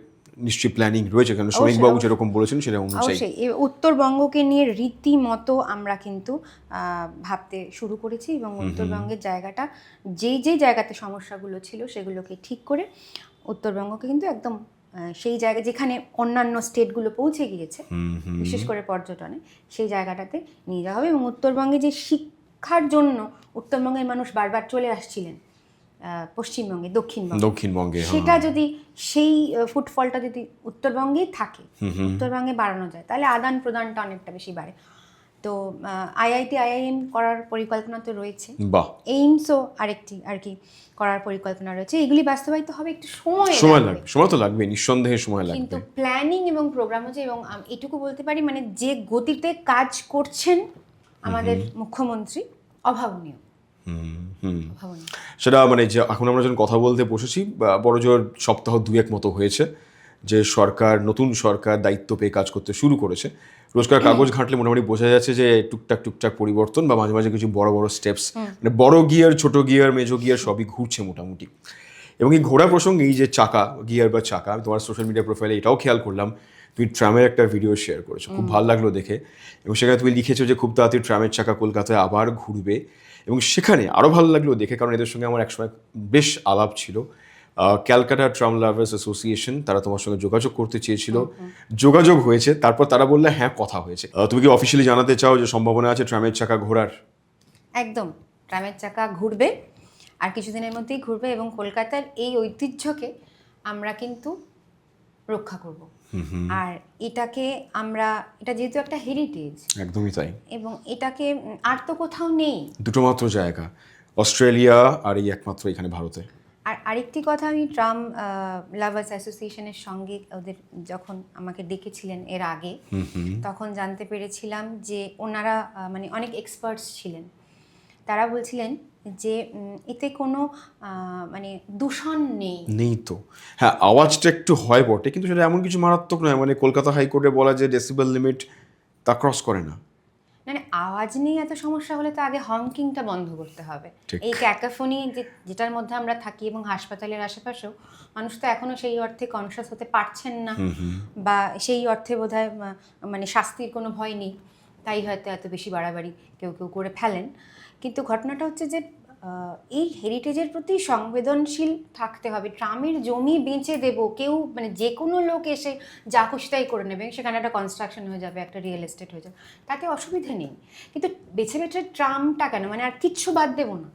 নিশ্চয়ই প্ল্যানিং রয়েছে, কারণ শ্রমিকবাবু যেরকম বলেছেন সেটা অনুযায়ী। উত্তরবঙ্গকে নিয়ে রীতিমতো আমরা কিন্তু ভাবতে শুরু করেছি, এবং উত্তরবঙ্গের জায়গাটা যেই জায়গাতে সমস্যাগুলো ছিল সেগুলোকে ঠিক করে উত্তরবঙ্গকে কিন্তু একদম সেই জায়গা যেখানে অন্যান্য স্টেটগুলো পৌঁছে গিয়েছে, বিশেষ করে পর্যটনে, সেই জায়গাটাতে নিয়ে যাওয়া হবে। এবং উত্তরবঙ্গে যে শিক্ষার জন্য উত্তরবঙ্গের মানুষ বারবার চলে আসছিলেন পশ্চিমবঙ্গে, দক্ষিণবঙ্গে, সেটা যদি সেই ফুটফলটা যদি উত্তরবঙ্গেই থাকে, উত্তরবঙ্গে বাড়ানো যায়, তাহলে আদান প্রদানটা অনেকটা বেশি বাড়ে। তো আইআইটি আইআইএম করার পরিকল্পনা তো রয়েছে, এইমসও আরেকটি আর কি করার পরিকল্পনা রয়েছে। এগুলি বাস্তবায়িত হবে, একটু সময় লাগবে। সময় তো লাগবে, নিঃসন্দেহে সময় লাগবে, কিন্তু প্ল্যানিং এবং প্রোগ্রাম হচ্ছে। এবং এটুকু বলতে পারি, মানে যে গতিতে কাজ করছেন আমাদের মুখ্যমন্ত্রী, অভাবনীয়। সেটা মানে যে এখন আমরা যখন কথা বলতে বসেছি, বড়জোর সপ্তাহ 2-1 মতো হয়েছে যে সরকার, নতুন সরকার দায়িত্ব পেয়ে কাজ করতে শুরু করেছে। রোজকার কাগজ ঘাঁটলে মোটামুটি বোঝা যাচ্ছে যে টুকটাক পরিবর্তন বা মাঝে মাঝে কিছু বড় বড় স্টেপস, মানে বড় গিয়ার, ছোট গিয়ার, মেজো গিয়ার সবই ঘুরছে মোটামুটি। এবং এই ঘোড়া প্রসঙ্গে এই যে চাকা, গিয়ার বা চাকা, আমি তোমার সোশ্যাল মিডিয়া প্রোফাইলে এটাও খেয়াল করলাম, তুমি ট্রামের একটা ভিডিও শেয়ার করেছো, খুব ভালো লাগলো দেখে। এবং সেখানে তুমি লিখেছো যে খুব তাড়াতাড়ি ট্রামের চাকা কলকাতায় আবার ঘুরবে। এবং সেখানে আরও ভালো লাগলো দেখে, কারণ এদের সঙ্গে আমার একসময় বেশ আলাপ ছিল। ক্যালকাটা ট্রাম লাভার্স অ্যাসোসিয়েশন, তারা তোমার সঙ্গে যোগাযোগ করতে চেয়েছিল, যোগাযোগ হয়েছে, তারপর তারা বললে হ্যাঁ কথা হয়েছে। তুমি কি অফিসিয়ালি জানাতে চাও যে সম্ভাবনা আছে ট্রামের চাকা ঘোরার? একদম, ট্রামের চাকা ঘুরবে, আর কিছুদিনের মধ্যেই ঘুরবে, এবং কলকাতার এই ঐতিহ্যকে আমরা কিন্তু রক্ষা করব। আর এটাকে আমরা, এটা যেহেতু একটা হেরিটেজ, একদমই তাই, এবং এটাকে আর তো কোথাও নেই, দুটো মাত্র জায়গা, অস্ট্রেলিয়া আর এই একমাত্র এখানে ভারতে। আর আরেকটি কথা, আমি ট্রাম লাভার্স অ্যাসোসিয়েশনের সঙ্গে ওদের যখন আমাকে ডেকেছিলেন এর আগে, তখন জানতে পেরেছিলাম যে ওনারা মানে অনেক এক্সপার্টস ছিলেন। তারা বলছিলেন যে এতে কোনো মানে দূষণ নেই তো। হ্যাঁ, আওয়াজটা একটু হয় বটে, কিন্তু সেটা এমন কিছু মারাত্মক নয়, মানে কলকাতা হাইকোর্টে বলা যে ডেসিবেল লিমিট তা ক্রস করে না। মানে আওয়াজ নিয়ে এত সমস্যা হলে তো আগে হংকিংটা বন্ধ করতে হবে। ঠিক। এই ক্যাকাফোনি যেটার মধ্যে আমরা থাকি, এবং হাসপাতালের আশেপাশেও মানুষ তো এখনো সেই অর্থে কনসাস হতে পারছেন না, বা সেই অর্থে বোধহয় মানে শাস্তির কোনো ভয় নেই, তাই হয়তো এত বেশি বাড়াবাড়ি কেউ কেউ করে ফেলেন। কিন্তু ঘটনাটা হচ্ছে যে এই হেরিটেজের প্রতি সংবেদনশীল থাকতে হবে। ট্রামের জমি বেঁচে দেব, কেউ মানে যে কোনো লোক এসে যা খুশি তাই করে নেবে, সেখানে একটা কনস্ট্রাকশন হয়ে যাবে, একটা রিয়েল এস্টেট হয়ে যাবে, তাতে অসুবিধা নেই। কিন্তু বেছে বেছে ট্রামটা কেন, মানে আর কিচ্ছু বাদ দেবো না।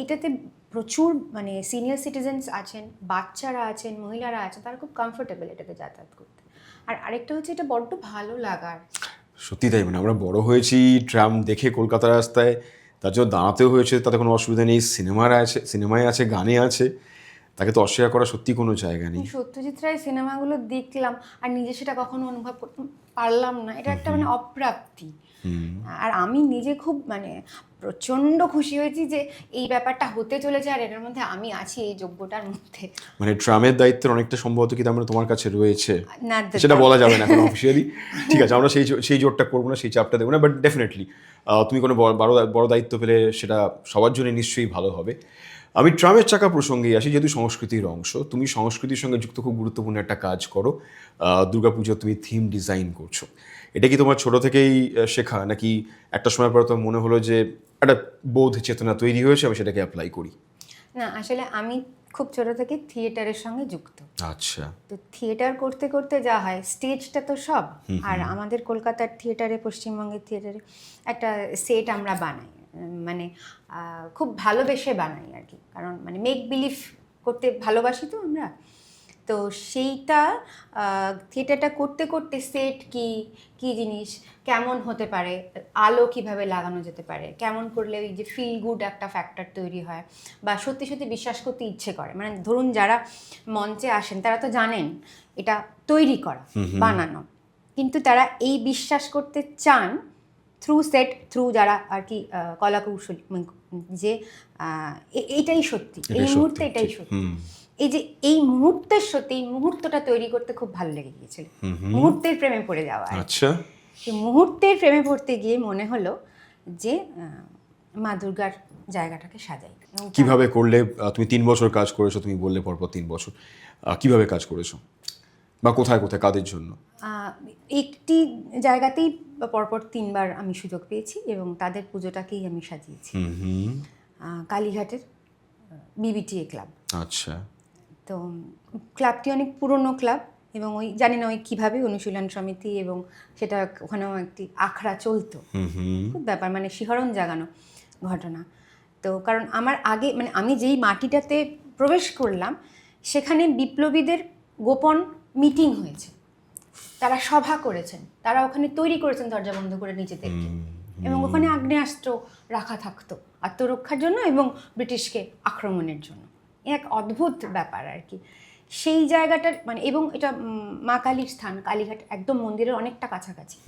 এইটাতে প্রচুর মানে সিনিয়র সিটিজেন্স আছেন, বাচ্চারা আছেন, মহিলারা আছেন, তারা খুব কমফোর্টেবল এটাতে যাতায়াত করতে। আর আরেকটা হচ্ছে এটা বড্ড ভালো লাগার। সত্যি তাই, মানে আমরা বড় হয়েছি ট্রাম দেখে কলকাতার রাস্তায়, তার জন্য দাঁড়াতেও হয়েছে, তাতে কোনো অসুবিধা নেই। সিনেমায় আছে, গানে আছে, তাকে তো অস্বীকার করার সত্যি কোনো জায়গা নেই। সত্যজিৎ রায়ের সিনেমাগুলো দেখলাম আর নিজে সেটা কখনো অনুভব করতে পারলাম না, এটা একটা মানে অপ্রাপ্তি। আর আমি নিজে খুব মানে প্রচণ্ড খুশি হয়েছি যে এই ব্যাপারটা হতে চলেছে, আর এটার মধ্যে আমি আছি, এই যোগ্যতার মধ্যে। মানে ট্রামের দায়িত্বের অনেকটা সম্ভবত কি তার মানে তোমার কাছে রয়েছে, না, সেটা বলা যাবে না এখন অফিসিয়ালি। ঠিক আছে, আমরা সেই জোরটা করবো না, সেই চাপটা দেবো না, বাট ডেফিনেটলি তুমি কোনো বড় দায়িত্ব পেলে সেটা সবার জন্য নিশ্চয়ই ভালো হবে। আমি ট্রামের চাকা প্রসঙ্গেই আসি, যেহেতু সংস্কৃতির অংশ, তুমি সংস্কৃতির সঙ্গে যুক্ত খুব গুরুত্বপূর্ণ একটা কাজ করো। দুর্গাপুজো তুমি থিম ডিজাইন করছো। এটা কি তোমার ছোট থেকেই শেখা, নাকি একটা সময় পর তোমার মনে হলো যে একটা বোধ চেতনা তৈরি হয়েছে, আমি সেটাকে অ্যাপ্লাই করি? না, আসলে আমি খুব ছোট থেকে থিয়েটারের সঙ্গে যুক্ত। আচ্ছা। তো থিয়েটার করতে করতে যা হয়, স্টেজটা তো সব, আর আমাদের কলকাতার থিয়েটারে, পশ্চিমবঙ্গের থিয়েটারে একটা সেট আমরা বানাই, মানে খুব ভালোবেসে বানাই আর কি, কারণ মানে মেক বিলিভ করতে ভালোবাসি তো আমরা। তো সেইটা থিয়েটারটা করতে করতে সেট কি জিনিস, কেমন হতে পারে, আলো কিভাবে লাগানো যেতে পারে, কেমন করলে ওই যে ফিল গুড একটা ফ্যাক্টর তৈরি হয়, বা সত্যি সত্যি বিশ্বাস করতে ইচ্ছে করে। মানে ধরুন যারা মঞ্চে আসেন তারা তো জানেন এটা তৈরি করা, বানানো, কিন্তু তারা এই বিশ্বাস করতে চান থ্রু সেট, থ্রু যারা আর কি কলাকৌশলী, যে এইটাই সত্যি, এই মুহূর্তে এটাই সত্যি। এই যে এই মুহূর্তের সত্যি, এই মুহূর্তটা তৈরি করতে খুব ভালো লেগে গিয়েছিল, মুহূর্তের প্রেমে পড়ে যাওয়া। আচ্ছা। মুহূর্তের প্রেমে পড়তে গিয়ে মনে হলো যে মা দুর্গার জায়গাটাকে সাজাই। কিভাবে করলে? তুমি 3 বছর কাজ করেছো, তুমি বললে পরপর 3 বছর, কিভাবে কাজ করেছো বা কোথায় কোথায়, কাদের জন্য? একটি জায়গাতেই পরপর 3বার আমি সুযোগ পেয়েছি, এবং তাদের পুজোটাকেই আমি সাজিয়েছি, কালীঘাটের বিবিটিএ ক্লাব। আচ্ছা। তো ক্লাবটি অনেক পুরনো ক্লাব, এবং ওই জানি না ওই কীভাবে অনুশীলন সমিতি, এবং সেটা ওখানেও একটি আখড়া চলতো, খুব ব্যাপার মানে শিহরণ জাগানো ঘটনা। তো কারণ আমার আগে মানে আমি যেই মাটিটাতে প্রবেশ করলাম, সেখানে বিপ্লবীদের গোপন মিটিং হয়েছে, তারা সভা করেছেন, তারা ওখানে তৈরি করেছেন দরজা বন্ধ করে নিজেদেরকে, এবং ওখানে আগ্নেয়াস্ত্র রাখা থাকতো আত্মরক্ষার জন্য এবং ব্রিটিশকে আক্রমণের জন্য। এক অদ্ভুত ব্যাপার আর কি সেই জায়গাটার, মানে এবং এটা মা কালীর স্থান, কালীঘাট একদম মন্দিরের অনেকটা কাছাকাছি।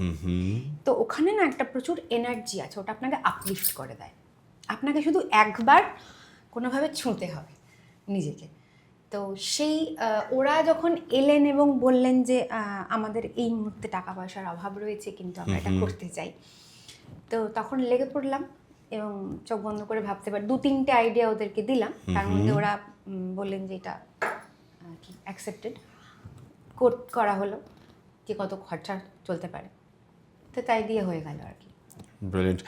তো ওখানে না একটা প্রচুর এনার্জি আছে, ওটা আপনাকে আপলিফট করে দেয়। আপনাকে শুধু একবার কোনোভাবে ছুঁতে হবে নিজেকে। তো সেই ওরা যখন এলেন এবং বললেন যে আমাদের এই মুহূর্তে টাকা পয়সার অভাব রয়েছে, কিন্তু আমরা এটা করতে চাই, তো তখন লেগে পড়লাম এবং চোখ বন্ধ করে ভাবতে পারি। 2-3টে আইডিয়া ওদেরকে দিলাম, তার মধ্যে ওরা বললেন যে এটা কি অ্যাকসেপ্টেড করা হলো, যে কত খরচা চলতে পারে, তো তাই দিয়ে হয়ে গেল আর কি। ব্রিলিয়েন্ট।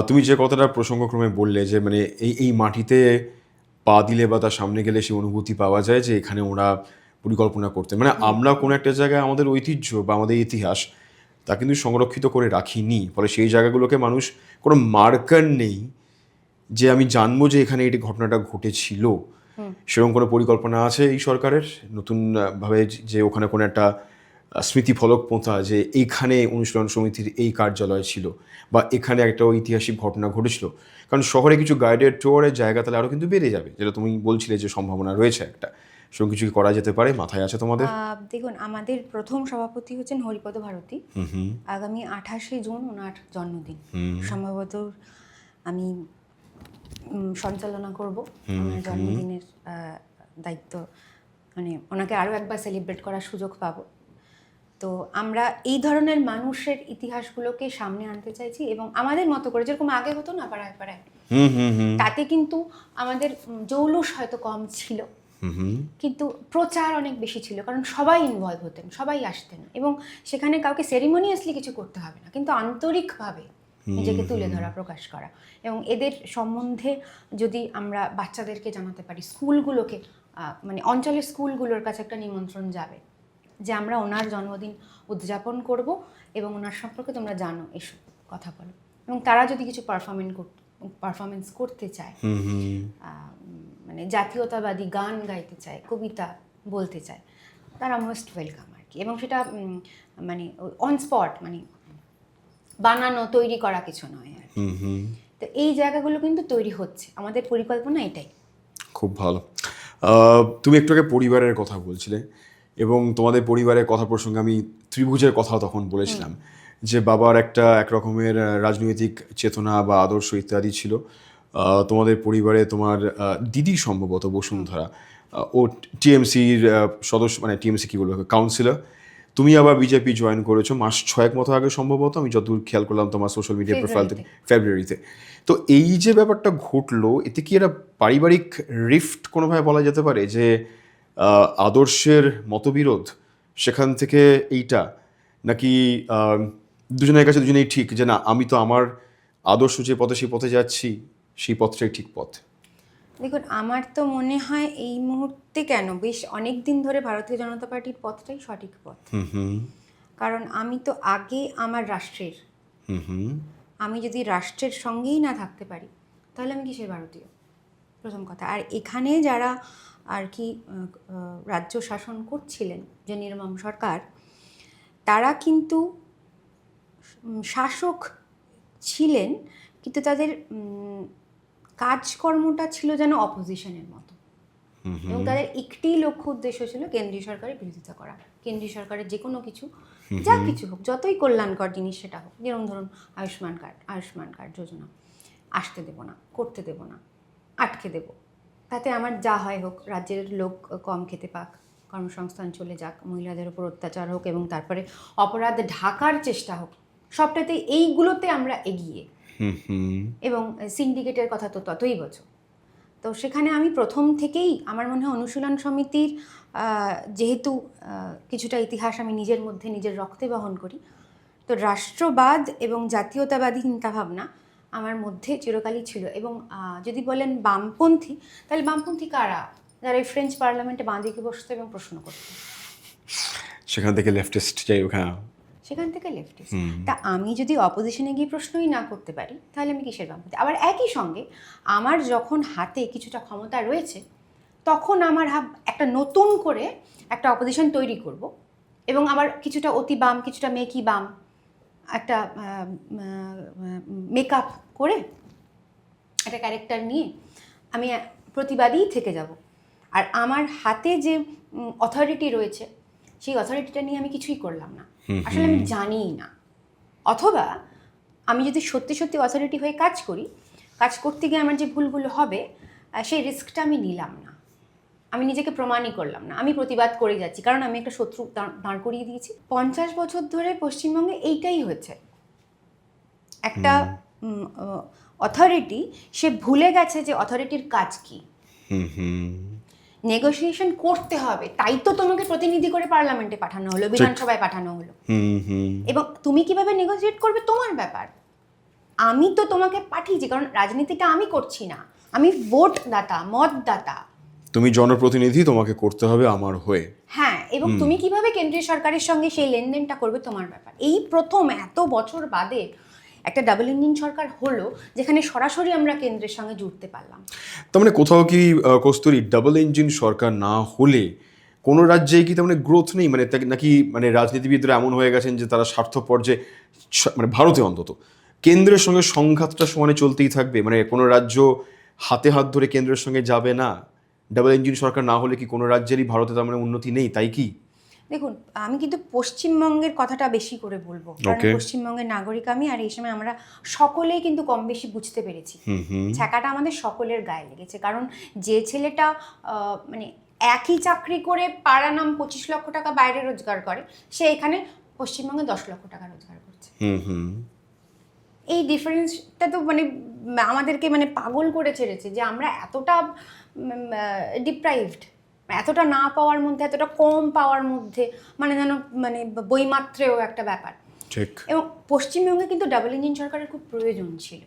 তুমি যে কথাটা প্রসঙ্গক্রমে বললে যে মানে এই মাটিতে পা দিলে বা তার সামনে গেলে সেই অনুভূতি পাওয়া যায় যে এখানে ওরা পরিকল্পনা করতে, মানে আমরা কোনো একটা জায়গায় আমাদের ঐতিহ্য বা আমাদের ইতিহাস তা কিন্তু সংরক্ষিত করে রাখিনি, ফলে সেই জায়গাগুলোকে মানুষ কোনো মার্কার নেই যে আমি জানবো যে এখানে এই ঘটনাটা ঘটেছিল। সেরকম কোনো পরিকল্পনা আছে এই সরকারের নতুনভাবে যে ওখানে কোনো একটা স্মৃতি ফলক পোঁতা যে এইখানে অনুশীলন সমিতির এই কার্যালয় ছিল বা এখানে একটা ঐতিহাসিক ঘটনা ঘটেছিল? কারণ শহরে কিছু গাইডেড ট্যুরের জায়গা তাহলে আরও কিন্তু বেড়ে যাবে, যেটা তুমি বলছিলে যে সম্ভাবনা রয়েছে একটা, সেরকম কিছু কি করা যেতে পারে, মাথায় আছে তোমাদের? দেখুন, আমাদের প্রথম সভাপতি হচ্ছেন হরিপদ ভারতী। আগামী 28শে জুন ওনার জন্মদিন। সম্ভবত আমি সঞ্চালনা করব ওনার জন্মদিনের দায়িত্ব, মানে ওনাকে আরও একবার সেলিব্রেট করার সুযোগ পাবো। তো আমরা এই ধরনের মানুষের ইতিহাসগুলোকে সামনে আনতে চাইছি এবং আমাদের মতো করে, যেরকম আগে হতো না পাড়ায় পাড়ায়, তাতে কিন্তু আমাদের জৌলুস হয়তো কম ছিল, কিন্তু প্রচার অনেক বেশি ছিল, কারণ সবাই ইনভলভ হতেন, সবাই আসতেন এবং সেখানে কাউকে সেরিমনিয়াসলি কিছু করতে হবে না, কিন্তু আন্তরিকভাবে নিজেকে তুলে ধরা, প্রকাশ করা। এবং এদের সম্বন্ধে যদি আমরা বাচ্চাদেরকে জানাতে পারি, স্কুলগুলোকে মানে অঞ্চলের স্কুলগুলোর কাছে একটা নিমন্ত্রণ যাবে যে আমরা ওনার জন্মদিন উদযাপন করব এবং ওনার সম্পর্কে তোমরা জানো, এসব কথা বলো। এবং তারা যদি কিছু পারফরমেন্স করতে চায়, মানে জাতীয়তাবাদী গান গাইতে চায়, কবিতা বলতে চায়, তারা মোস্ট ওয়েলকাম আর কি। এবং সেটা মানে অন স্পট, মানে বানানো তৈরি করা কিছু নয় আর। তো এই জায়গাগুলো কিন্তু তৈরি হচ্ছে, আমাদের পরিকল্পনা এটাই। খুব ভালো। তুমি একটু আগে পরিবারের কথা বলছিলে এবং তোমাদের পরিবারের কথা প্রসঙ্গে আমি ত্রিভুজের কথা তখন বলেছিলাম যে বাবার একটা একরকমের রাজনৈতিক চেতনা বা আদর্শ ইত্যাদি ছিল। তোমাদের পরিবারে তোমার দিদি সম্ভবত বসুন্ধরা, ও টিএমসির সদস্য, মানে টিএমসি কী বলবো, কাউন্সিলর। তুমি আবার বিজেপি জয়েন করেছো মাস 6 মতো আগে সম্ভবত, আমি যতদূর খেয়াল করলাম তোমার সোশ্যাল মিডিয়া প্রোফাইল থেকে, ফেব্রুয়ারিতে। তো এই যে ব্যাপারটা ঘটলো, এতে কি একটা পারিবারিক রিফট কোনোভাবে বলা যেতে পারে, যে আদর্শের মতবিরোধ সেখান থেকে এইটা, নাকি দুজনের কাছে দুজনেই ঠিক, যে না আমি তো আমার আদর্শ যে পথে সেই পথে যাচ্ছি, সেই পথটাই ঠিক পথ? দেখুন, আমার তো মনে হয় এই মুহূর্তে কেন, বেশ অনেক দিন ধরে ভারতীয় জনতা পার্টির পথটাই সঠিক পথ। কারণ আমি তো আগে আমার রাষ্ট্রের, আমি যদি রাষ্ট্রের সঙ্গেই না থাকতে পারি তাহলে আমি কিসের ভারতীয়, প্রথম কথা। আর এখানে যারা আর কি রাজ্য শাসন করছিলেন, যে নির্মম সরকার, তারা কিন্তু শাসক ছিলেন, কিন্তু তাদের কাজকর্মটা ছিল যেন অপোজিশনের মতো। এবং তাদের একটি লক্ষ্য উদ্দেশ্য ছিল কেন্দ্রীয় সরকারের বিরোধিতা করা, কেন্দ্রীয় সরকারের যে কোনো কিছু, যা কিছু হোক, যতই কল্যাণকর জিনিস সেটা হোক, যেমন ধরুন আয়ুষ্মান কার্ড যোজনা, আসতে দেব না, করতে দেব না, আটকে দেব, তাতে আমার যা হয় হোক, রাজ্যের লোক কম খেতে পাক, কর্মসংস্থান চলে যাক, মহিলাদের উপর অত্যাচার হোক এবং তারপরে অপরাধ ঢাকার চেষ্টা হোক, সবটাতে এইগুলোতে আমরা এগিয়ে। এবং সিন্ডিকেটের কথা তো ততই বোঝো। তো সেখানে আমি প্রথম থেকেই, আমার মনে হয় অনুশীলন সমিতির যেহেতু কিছুটা ইতিহাস আমি নিজের মধ্যে, নিজের রক্তে বহন করি, তো রাষ্ট্রবাদ এবং জাতীয়তাবাদী চিন্তাভাবনা আমার মধ্যে চিরকালই ছিল। এবং যদি বলেন বামপন্থী, তাহলে বামপন্থী কারা? যারা এই ফ্রেঞ্চ পার্লামেন্টে বাঁ দিকে বসতো এবং প্রশ্ন করতো, সেখান থেকে লেফটিস্ট, যাই হোক, হ্যাঁ, সেখান থেকে লেফটিস্ট। তা আমি যদি অপোজিশনে গিয়ে প্রশ্নই না করতে পারি তাহলে আমি কিসের বামপন্থী? আবার একই সঙ্গে আমার যখন হাতে কিছুটা ক্ষমতা রয়েছে, তখন আমার একটা নতুন করে একটা অপোজিশন তৈরি করব এবং আবার কিছুটা অতি বাম, কিছুটা মেকি বাম, একটা মেকআপ করে একটা ক্যারেক্টার নিয়ে আমি প্রতিবাদী থেকে যাব। আর আমার হাতে যে অথরিটি রয়েছে, সেই অথরিটিটা নিয়ে আমি কিছুই করলাম না, আসলে আমি জানিই না। অথবা আমি যদি সত্যি সত্যি অথরিটি হয়ে কাজ করি, কাজ করতে গিয়ে আমার যে ভুলগুলো হবে, সেই রিস্কটা আমি নিলাম না, আমি নিজেকে প্রমাণই করলাম না, আমি প্রতিবাদ করে যাচ্ছি, কারণ আমি একটা শত্রু দাঁড় করিয়ে দিয়েছি। 50 বছর ধরে পশ্চিমবঙ্গে এইটাই হয়েছে, একটা অথরিটি, সে ভুলে গেছে যে অথরিটির কাজ কি। নেগোসিয়েশন করতে হবে, তাই তো তোমাকে প্রতিনিধি করে পার্লামেন্টে পাঠানো হলো, বিধানসভায় পাঠানো হলো। এবং তুমি কিভাবে নেগোসিয়েট করবে তোমার ব্যাপার, আমি তো তোমাকে পাঠিয়েছি, কারণ রাজনীতিটা আমি করছি না, আমি ভোট দাতা, মত দাতা। তুমি জনপ্রতিনিধি, তোমাকে করতে হবে আমার হয়ে। হ্যাঁ, এবং তুমি কিভাবে কেন্দ্রীয় সরকারের সঙ্গে সেই লেনদেনটা করবে তোমার ব্যাপার। এই প্রথম এত বছর বাদে একটা ডাবল ইঞ্জিন সরকার হলো, যেখানে সরাসরি আমরা কেন্দ্রের সঙ্গে জুড়তে পারলাম। তার মানে কোথাও কি কস্তুরী, ডাবল ইঞ্জিন সরকার না হলে কোনো রাজ্যেই কি তেমন গ্রোথ নেই, মানে নাকি মানে রাজনীতিবিদরা এমন হয়ে গেছেন যে তারা স্বার্থপর, যে মানে ভারতে অন্তত কেন্দ্রের সঙ্গে সংঘাতটা সমানে চলতেই থাকবে, মানে কোনো রাজ্য হাতে হাত ধরে কেন্দ্রের সঙ্গে যাবে না? ডাবল ইঞ্জিন সরকার না হলে কি কোনো রাজ্যেরই ভারতে তার মানে উন্নতি নেই, তাই কি? দেখুন, আমি কিন্তু পশ্চিমবঙ্গের কথাটা বেশি করে বলবো, কারণ Okay. পশ্চিমবঙ্গের নাগরিক আমি, আর এই সময় আমরা সকলেই কিন্তু কম বেশি বুঝতে পেরেছি ছ্যাঁকাটা আমাদের সকলের গায়ে লেগেছে। কারণ যে ছেলেটা মানে একই চাকরি করে পাড়ানাম 25 লক্ষ টাকা বাইরে রোজগার করে, সে এখানে পশ্চিমবঙ্গে 10 লক্ষ টাকা রোজগার করছে। এই ডিফারেন্সটা তো মানে আমাদেরকে মানে পাগল করে ছেড়েছে, যে আমরা এতটা ডিপ্রাইভড, এতটা না পাওয়ার মধ্যে, এতটা কম পাওয়ার মধ্যে, মানে যেন মানে বইমাত্রেও একটা ব্যাপার। ঠিক। এবং পশ্চিমবঙ্গে কিন্তু ডাবল ইঞ্জিন সরকারের খুব প্রয়োজন ছিল,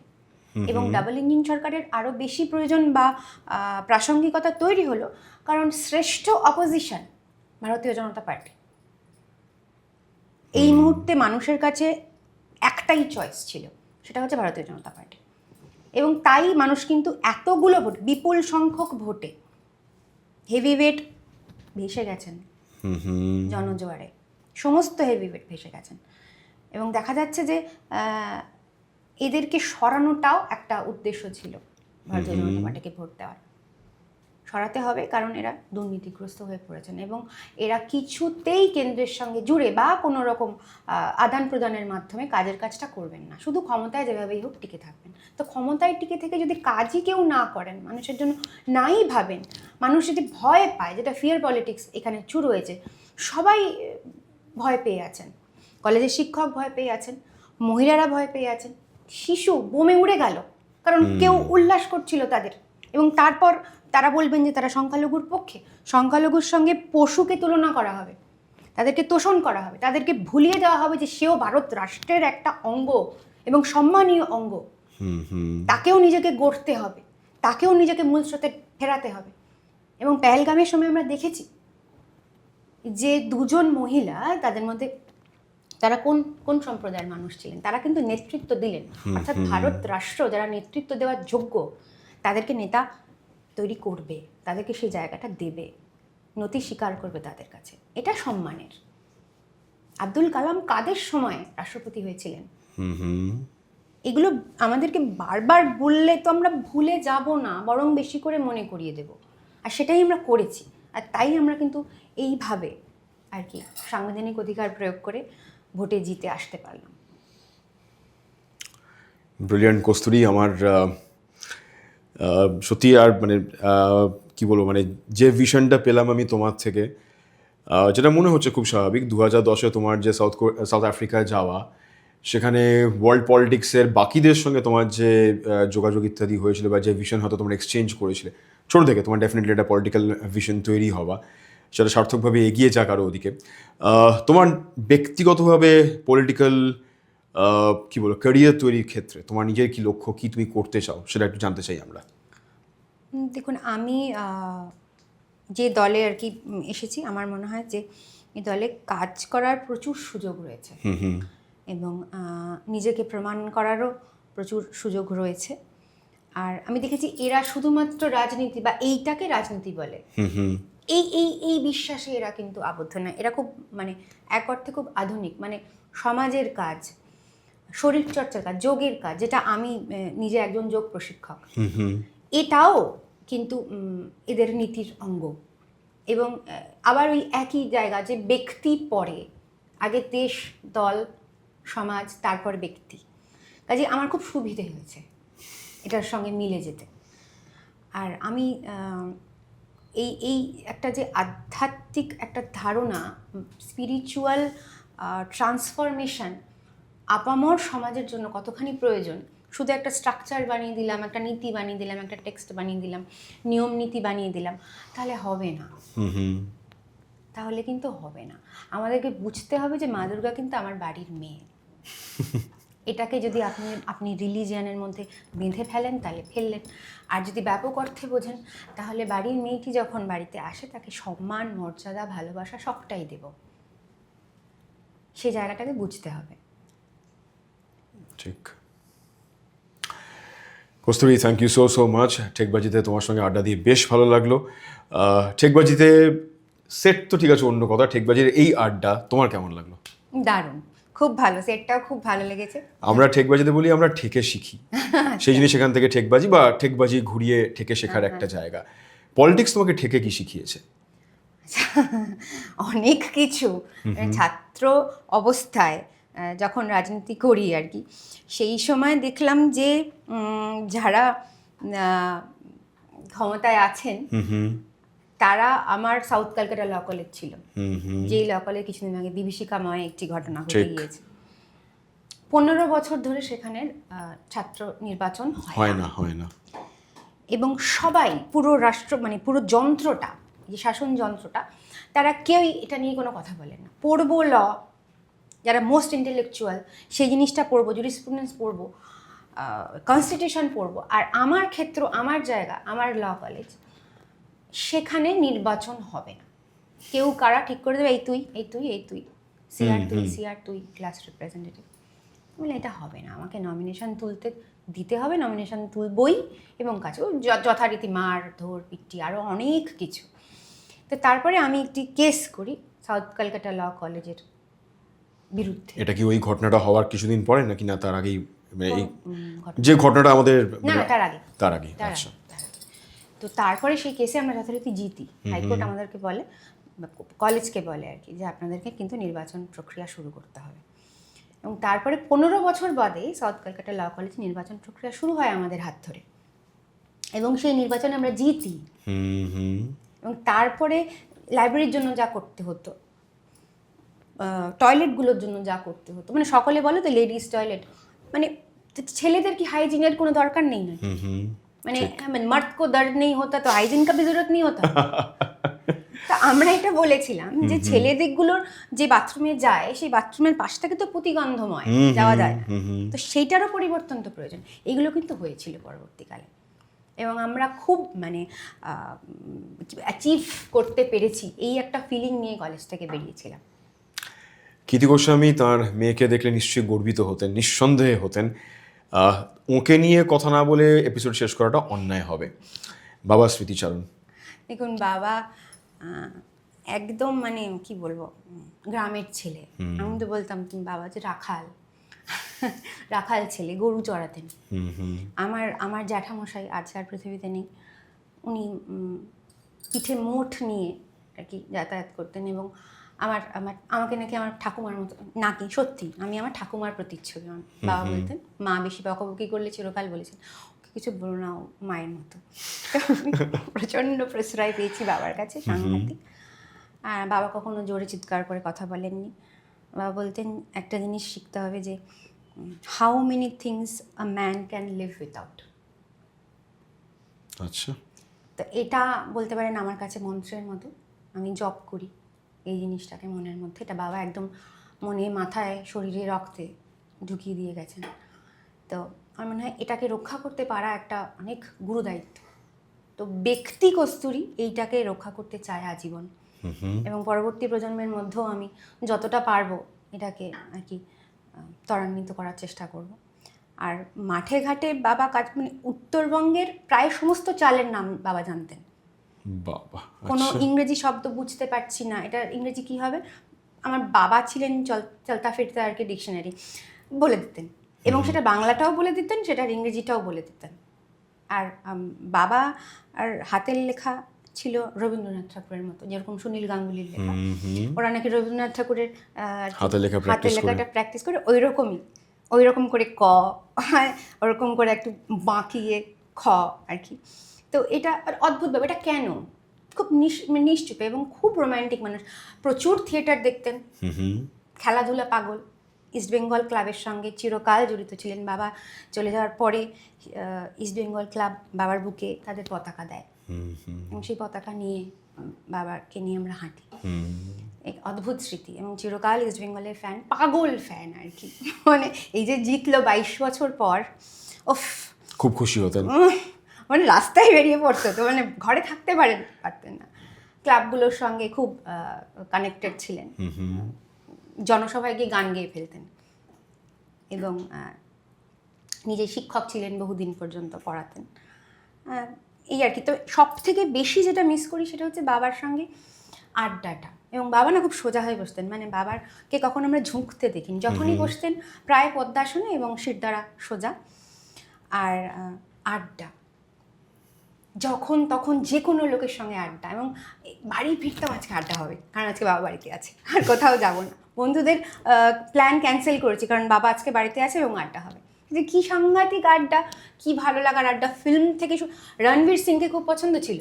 এবং ডাবল ইঞ্জিন সরকারের আরও বেশি প্রয়োজন বা প্রাসঙ্গিকতা তৈরি হলো কারণ শ্রেষ্ঠ অপোজিশন ভারতীয় জনতা পার্টি। এই মুহূর্তে মানুষের কাছে একটাই চয়েস ছিল, সেটা হচ্ছে ভারতীয় জনতা পার্টি। এবং তাই মানুষ কিন্তু এতগুলো ভোট, বিপুল সংখ্যক ভোটে হেভিওয়েট ভেসে গেছেন জনজোয়ারে, সমস্ত হেভিওয়েট ভেসে গেছেন। এবং দেখা যাচ্ছে যে এদেরকে সরানোটাও একটা উদ্দেশ্য ছিল ভারতীয় জনতা পার্টিকে ভোট দেওয়ার। সরাতে হবে, কারণ এরা দুর্নীতিগ্রস্ত হয়ে পড়েছেন এবং এরা কিছুতেই কেন্দ্রের সঙ্গে জুড়ে বা কোনো রকম আদান প্রদানের মাধ্যমে কাজের কাজটা করবেন না, শুধু ক্ষমতায় যেভাবেই হোক টিকে থাকবেন। তো ক্ষমতায় টিকে থেকে যদি কাজই কেউ না করেন, মানুষের জন্য নাই ভাবেন, মানুষ যদি ভয় পায়, যেটা ফিয়ার পলিটিক্স এখানে শুরু হয়েছে, সবাই ভয় পেয়ে আছেন, কলেজের শিক্ষক ভয় পেয়ে আছেন, মহিলারা ভয় পেয়ে আছেন, শিশু বোমে উড়ে গেল কারণ কেউ উল্লাস করছিল তাদের, এবং তারপর তারা বলবেন যে তারা সংখ্যালঘুর পক্ষে। সংখ্যালঘুর সঙ্গে পশুকে তুলনা করা হবে, তাদেরকে তোষণ করা হবে, তাদেরকে ভুলিয়ে দেওয়া হবে যে সেও ভারত রাষ্ট্রের একটা অঙ্গ এবং সম্মানীয় অঙ্গ, তাকেও নিজেকে গড়তে হবে, তাকেও নিজেকে মূল স্রোতে ফেরাতে হবে। এবং পেহেলগামের সময় আমরা দেখেছি যে দুজন মহিলা, তাদের মধ্যে তারা কোন কোন সম্প্রদায়ের মানুষ ছিলেন, তারা কিন্তু নেতৃত্ব দিলেন। অর্থাৎ ভারত রাষ্ট্র যারা নেতৃত্ব দেওয়ার যোগ্য, তাদেরকে নেতা তৈরি করবে, তাদেরকে সেই জায়গাটা দেবে, নতি স্বীকার করবে তাদের কাছে, এটা সম্মানের। আব্দুল কালাম কাদের সময় রাষ্ট্রপতি হয়েছিলেন, এগুলো আমাদেরকে বারবার বললে তো আমরা ভুলে যাব না, বরং বেশি করে মনে করিয়ে দেব। আর সেটাই আমরা করেছি, আর তাই আমরা কিন্তু এইভাবে আর কি সাংবিধানিক অধিকার প্রয়োগ করে ভোটে জিতে আসতে পারলাম। ব্রিলিয়ান্ট কস্তুরী, আমার সত্যি আর মানে কি বলবো, মানে যে ভিশনটা পেলাম আমি তোমার থেকে, যেটা মনে হচ্ছে খুব স্বাভাবিক। 2010-এ তোমার যে সাউথ আফ্রিকায় যাওয়া, সেখানে ওয়ার্ল্ড পলিটিক্সের বাকিদের সঙ্গে তোমার যে যোগাযোগ ইত্যাদি হয়েছিল, বা যে ভিশন হয়তো তোমরা এক্সচেঞ্জ করেছিলে ছোটো থেকে, তোমার ডেফিনেটলি একটা পলিটিক্যাল ভিশন তৈরি হওয়া, সেটা সার্থকভাবে এগিয়ে যাক আরও ওদিকে। তোমার ব্যক্তিগতভাবে পলিটিক্যাল কি বলো ক্যারিয়ার তৈরির ক্ষেত্রে তোমার নিজের কি লক্ষ্য, কি তুমি করতে চাও, সেটা একটু জানতে চাই আমরা। দেখুন, আমি যে দলে আর কি এসেছি, আমার মনে হয় যে এই দলে কাজ করার প্রচুর সুযোগ রয়েছে এবং নিজেকে প্রমাণ করারও প্রচুর সুযোগ রয়েছে। আর আমি দেখেছি এরা শুধুমাত্র রাজনীতি বা এইটাকে রাজনীতি বলে, এই এই এই বিশ্বাসে এরা কিন্তু আবদ্ধ না। এরা খুব মানে এক অর্থে খুব আধুনিক, মানে সমাজের কাজ, শরীরচর্চার কাজ, যোগের কাজ, যেটা আমি নিজে একজন যোগ প্রশিক্ষক, এটাও কিন্তু এদের নীতির অঙ্গ। এবং আবার ওই একই জায়গা, যে ব্যক্তি পরে, আগে দেশ, দল, সমাজ, তারপর ব্যক্তি। কাজে আমার খুব সুবিধে হয়েছে এটার সঙ্গে মিলে যেতে। আর আমি এই এই একটা যে আধ্যাত্মিক একটা ধারণা, স্পিরিচুয়াল ট্রান্সফরমেশন আপামর সমাজের জন্য কতখানি প্রয়োজন, শুধু একটা স্ট্রাকচার বানিয়ে দিলাম, একটা নীতি বানিয়ে দিলাম, একটা টেক্সট বানিয়ে দিলাম, নিয়ম নীতি বানিয়ে দিলাম, তাহলে হবে না। তাহলে কিন্তু হবে না। আমাদেরকে বুঝতে হবে যে মা দুর্গা কিন্তু আমার বাড়ির মেয়ে। এটাকে যদি আপনি রিলিজিয়ানের মধ্যে বেঁধে ফেলেন, তাহলে ফেললেন। আর যদি ব্যাপক অর্থে বোঝেন, তাহলে বাড়ির মেয়েটি যখন বাড়িতে আসে, তাকে সম্মান, মর্যাদা, ভালোবাসা সবটাই দেব। সেই জায়গাটাকে বুঝতে হবে। ঠিক। কস্তুরী, থ্যাংক ইউ সো মাচ। ঠেকবাজিতে তোমার সঙ্গে আড্ডা দিয়ে বেশ ভালো লাগলো। ঠেকবাজিতে সেট তো ঠিক আছে, অন্য কথা, ঠেকবাজির এই আড্ডা তোমার কেমন লাগলো? দারুণ, খুব ভালো, সেটটাও খুব ভালো লেগেছে। আমরা ঠেকবাজিতে বলি আমরা ঠেকে শিখি, সেই জিনিস সেখান থেকে ঠেকবাজি বা ঠেকবাজি ঘুরিয়ে ঠেকে শেখার একটা জায়গা। পলিটিক্স তোমাকে ঠেকে কি শিখিয়েছে? অনেক কিছু। ছাত্র অবস্থায় যখন রাজনীতি করি আর কি, সেই সময় দেখলাম যে যারা ক্ষমতায় আছেন তারা আমার সাউথ ক্যালকাটা ল কলেজ ছিল, যেই ল কলেজ কিছুদিন আগে বিভীষিকাময় একটি ঘটনা ঘটে গিয়েছে। 15 বছর ধরে সেখানে ছাত্র নির্বাচন হয় না, এবং সবাই পুরো রাষ্ট্র মানে পুরো যন্ত্রটা, যে শাসন যন্ত্রটা, তারা কেউই এটা নিয়ে কোনো কথা বলে না। পড়বো ল, যারা মোস্ট ইন্টেলেকচুয়াল সেই জিনিসটা পড়বো, জুরিসপ্রুডেন্স পড়বো, কনস্টিটিউশন পড়বো। আর আমার ক্ষেত্র, আমার জায়গা, আমার ল কলেজ, সেখানে নির্বাচন হবে না। কেউ কারা ঠিক করে দেবে, এই তুই এই তুই এই তুই, সিআর তুই ক্লাস রিপ্রেজেন্টেটিভ। বলে এটা হবে না, আমাকে নমিনেশন তুলতে দিতে হবে, নমিনেশন তুলবই, এবং কাছে যথারীতি মার ধর পিটি আরও অনেক কিছু। তো তারপরে আমি একটি কেস করি সাউথ ক্যালকাটা ল কলেজের বিরুদ্ধে। এটা কি ওই ঘটনাটা হওয়ার কিছুদিন পরে নাকি না তার আগেই? এই যে ঘটনাটা আমাদের না তার আগে। আচ্ছা। তো তারপরে সেই কেসে আমরা যথারীতি জিতি। হাইকোর্ট আমাদেরকে বলে, কলেজকে বলে আর কি, যে আপনাদেরকে কিন্তু নির্বাচন প্রক্রিয়া শুরু করতে হবে। এবং তারপরে 15 বছর বাদে সাউথ ক্যালকাটা ল কলেজে নির্বাচন প্রক্রিয়া শুরু হয় আমাদের হাত ধরে, এবং সেই নির্বাচনে আমরা জিতি। এবং তারপরে লাইব্রেরির জন্য যা করতে হতো, টয়লেটগুলোর জন্য যা করতে হতো, মানে সকলে বলে তো লেডিস টয়লেট, মানে ছেলেদের কি হাইজিনের কোনো দরকার নেই না, মানে মর্দ কো দর্দ নেই হতা তো হাইজিন কা ভি জরুরত নেই হতা। তা আমরা এটা বলেছিলাম যে ছেলেদিকগুলোর যে বাথরুমে যায়, সেই বাথরুমের পাশ থেকে তো প্রতিগন্ধময় যাওয়া যায় না, তো সেইটারও পরিবর্তন তো প্রয়োজন। এগুলো কিন্তু হয়েছিল পরবর্তীকালে, এবং আমরা খুব মানে অ্যাচিভ করতে পেরেছি, এই একটা ফিলিং নিয়ে কলেজ থেকে বেরিয়েছিলাম। কীর্তি গোস্বামী তাঁর মেয়েকে দেখলে নিশ্চয়ই গর্বিত হতেন, নিঃসন্দেহে হতেন। ওকে নিয়ে কথা না বলে এপিসোড শেষ করাটা অন্যায় হবে। বাবা স্মৃতিচারণ। দেখুন, বাবা একদম মানে কি বলবো, গ্রামের ছেলে। আমি তো বলতাম তুমি বাবা যে রাখাল ছেলে, গরু চড়াতেন। আমার জ্যাঠামশাই আজ আর পৃথিবীতে নেই, উনি পিঠে মোট নিয়ে আর কি যাতায়াত করতেন, এবং আমাকে নাকি আমার ঠাকুমার মতো, নাকি সত্যি আমি আমার ঠাকুমার প্রতিচ্ছবি। বাবা বলতেন, মা বেশি বকাবকি করলে চিরকাল বলেছেন ওকে কিছু বলো না, মায়ের মতো। প্রচণ্ড প্রশ্রয় পেয়েছি বাবার কাছে, সাংঘাতিক। আর বাবা কখনো জোরে চিৎকার করে কথা বলেননি। বাবা বলতেন একটা জিনিস শিখতে হবে, যে how many things a man can live without. আচ্ছা, তো এটা বলতে পারেন আমার কাছে মন্ত্রের মতো। আমি জপ করি এই জিনিসটাকে মনের মধ্যে, এটা বাবা একদম মনে, মাথায়, শরীরে, রক্তে ঢুকিয়ে দিয়ে গেছেন। তো আমার মনে হয় এটাকে রক্ষা করতে পারা একটা অনেক গুরুদায়িত্ব। তো ব্যক্তি কস্তুরী এইটাকে রক্ষা করতে চায় আজীবন, এবং পরবর্তী প্রজন্মের মধ্যেও আমি যতটা পারবো এটাকে আর কি ত্বরান্বিত করার চেষ্টা করব। আর মাঠে ঘাটে বাবা কাজ, মানে উত্তরবঙ্গের প্রায় সমস্ত চালের নাম বাবা জানতেন। বাবা, কোনো ইংরেজি শব্দ বুঝতে পারছি না, এটা ইংরেজি কী হবে, আমার বাবা ছিলেন চলতা ফিরতা আর কি ডিকশনারি বলে দিতেন, এবং সেটা বাংলাটাও বলে দিতেন, সেটার ইংরেজিটাও বলে দিতেন। আর বাবা আর হাতের লেখা ছিল রবীন্দ্রনাথ ঠাকুরের মতো, যেরকম সুনীল গাঙ্গুলির লেখা, ওরা নাকি রবীন্দ্রনাথ ঠাকুরের হাতের লেখাটা প্র্যাকটিস করে ওই রকম করে ক, ওরকম করে একটু বাঁকিয়ে খ আর কি। তো এটা অদ্ভুত ব্যাপার, এটা কেন? খুব নিশ্চুপ এবং খুব রোম্যান্টিক মানুষ, প্রচুর থিয়েটার দেখতেন, খেলাধুলা পাগল, ইস্ট বেঙ্গল ক্লাবের সঙ্গে চিরকাল জড়িত ছিলেন। বাবা চলে যাওয়ার পরে ইস্ট বেঙ্গল ক্লাব বাবার বুকে তাদের পতাকা দেয়, এবং সেই পতাকা নিয়ে বাবাকে নিয়ে আমরা হাঁটি। এক অদ্ভুত স্মৃতি, এবং চিরকাল ইস্ট বেঙ্গলের ফ্যান, পাগল ফ্যান আর কি। মানে এই যে জিতলো 22 বছর পর, ওফ খুব খুশি হতেন, মানে রাস্তায় বেরিয়ে পড়তো, তো মানে ঘরে থাকতে পারতেন না। ক্লাবগুলোর সঙ্গে খুব কানেক্টেড ছিলেন, জনসভায় গিয়ে গান গেয়ে ফেলতেন, এবং নিজে শিক্ষক ছিলেন, বহুদিন পর্যন্ত পড়াতেন, এই আর কি। তো সব থেকে বেশি যেটা মিস করি সেটা হচ্ছে বাবার সঙ্গে আড্ডাটা। এবং বাবা না খুব সোজা হয়ে বসতেন, মানে বাবারকে কখন আমরা ঝুঁকতে দেখিনি, যখনই বসতেন প্রায় পদ্মাসনে এবং শিরদাঁড়া সোজা। আর আড্ডা, যখন তখন যে কোনো লোকের সঙ্গে আড্ডা, এবং বাড়ি ফিরতেও আজকে আড্ডা হবে কারণ আজকে বাবা বাড়িতে আছে, আর কোথাও যাব না। বন্ধুদের প্ল্যান ক্যান্সেল করেছি কারণ বাবা আজকে বাড়িতে আছে এবং আড্ডা হবে। যে কী সাংঘাতিক আড্ডা, কি ভালো লাগার আড্ডা। ফিল্ম থেকে রণবীর সিংকে খুব পছন্দ ছিল,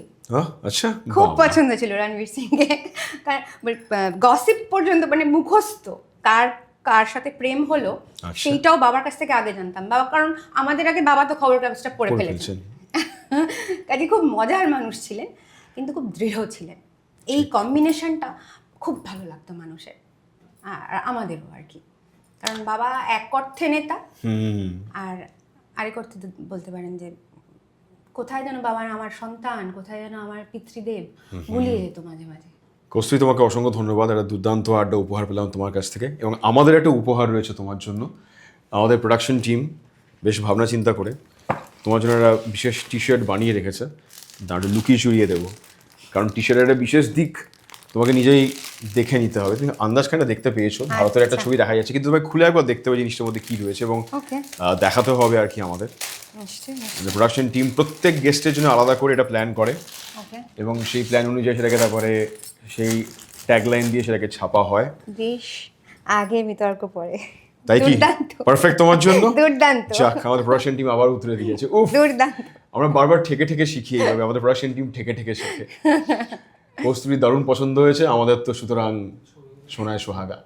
আচ্ছা, খুব পছন্দ ছিল রণবীর সিংকে। কারণ গসিপ পর্যন্ত, মানে মুখস্থ কার কার সাথে প্রেম হলো সেইটাও বাবার কাছ থেকে আগে জানতাম। বাবা, কারণ আমাদের আগে বাবা তো খবর কাগজটা পড়ে ফেলেছেন। কাজে খুব মজার মানুষ ছিলেন, কিন্তু খুব দৃঢ় ছিলেন। এই কম্বিনেশনটা খুব ভালো লাগতো মানুষের, আর আমাদেরও আর কি। কারণ বাবা এক অর্থে নেতা, আর আরেক অর্থে বলতে পারেন যে কোথায় যেন বাবার আমার সন্তান, কোথায় যেন আমার পিতৃদেব গুলিয়ে যেত মাঝে মাঝে। কস্তুরী, তোমাকে অসংখ্য ধন্যবাদ। একটা দুর্দান্ত আড্ডা উপহার পেলাম তোমার কাছ থেকে, এবং আমাদের একটা উপহার রয়েছে তোমার জন্য। আমাদের প্রোডাকশন টিম বেশ ভাবনা চিন্তা করে তোমার জন্য একটা বিশেষ টি শার্ট বানিয়ে রেখেছে, দাঁড়িয়ে লুকিয়ে চুরিয়ে দেবো। কারণ টি শার্টের একটা বিশেষ দিক তোমাকে নিজেই দেখে নিতে হবে। তুমি আন্দাজ খানটা দেখতে পেয়েছো, ভারতের একটা ছবি দেখা যাচ্ছে, কিন্তু তোমায় খুলে একবার দেখতে হবে জিনিসটার মধ্যে কী রয়েছে, এবং দেখাতে হবে আর কি আমাদের। প্রোডাকশন টিম প্রত্যেক গেস্টের জন্য আলাদা করে এটা প্ল্যান করে, এবং সেই প্ল্যান অনুযায়ী সেটাকে তারপরে সেই ট্যাগলাইন দিয়ে সেটাকে ছাপা হয়। বেশ আগে বিতর্ক পড়ে, তাই কি পারফেক্ট তোমার জন্য? দুর্দান্ত। যাক, আমাদের প্রোডাকশন টিম আবার উতরে দিয়েছে। উফ, দুর্দান্ত। আমরা বারবার ঠেকে ঠেকে শিখিয়ে যাবে, আমাদের প্রোডাকশন টিম ঠেকে ঠেকে শেখে। কস্তুরী দারুণ পছন্দ হয়েছে আমাদের তো, সুতরাং সোনায় সোহাগা।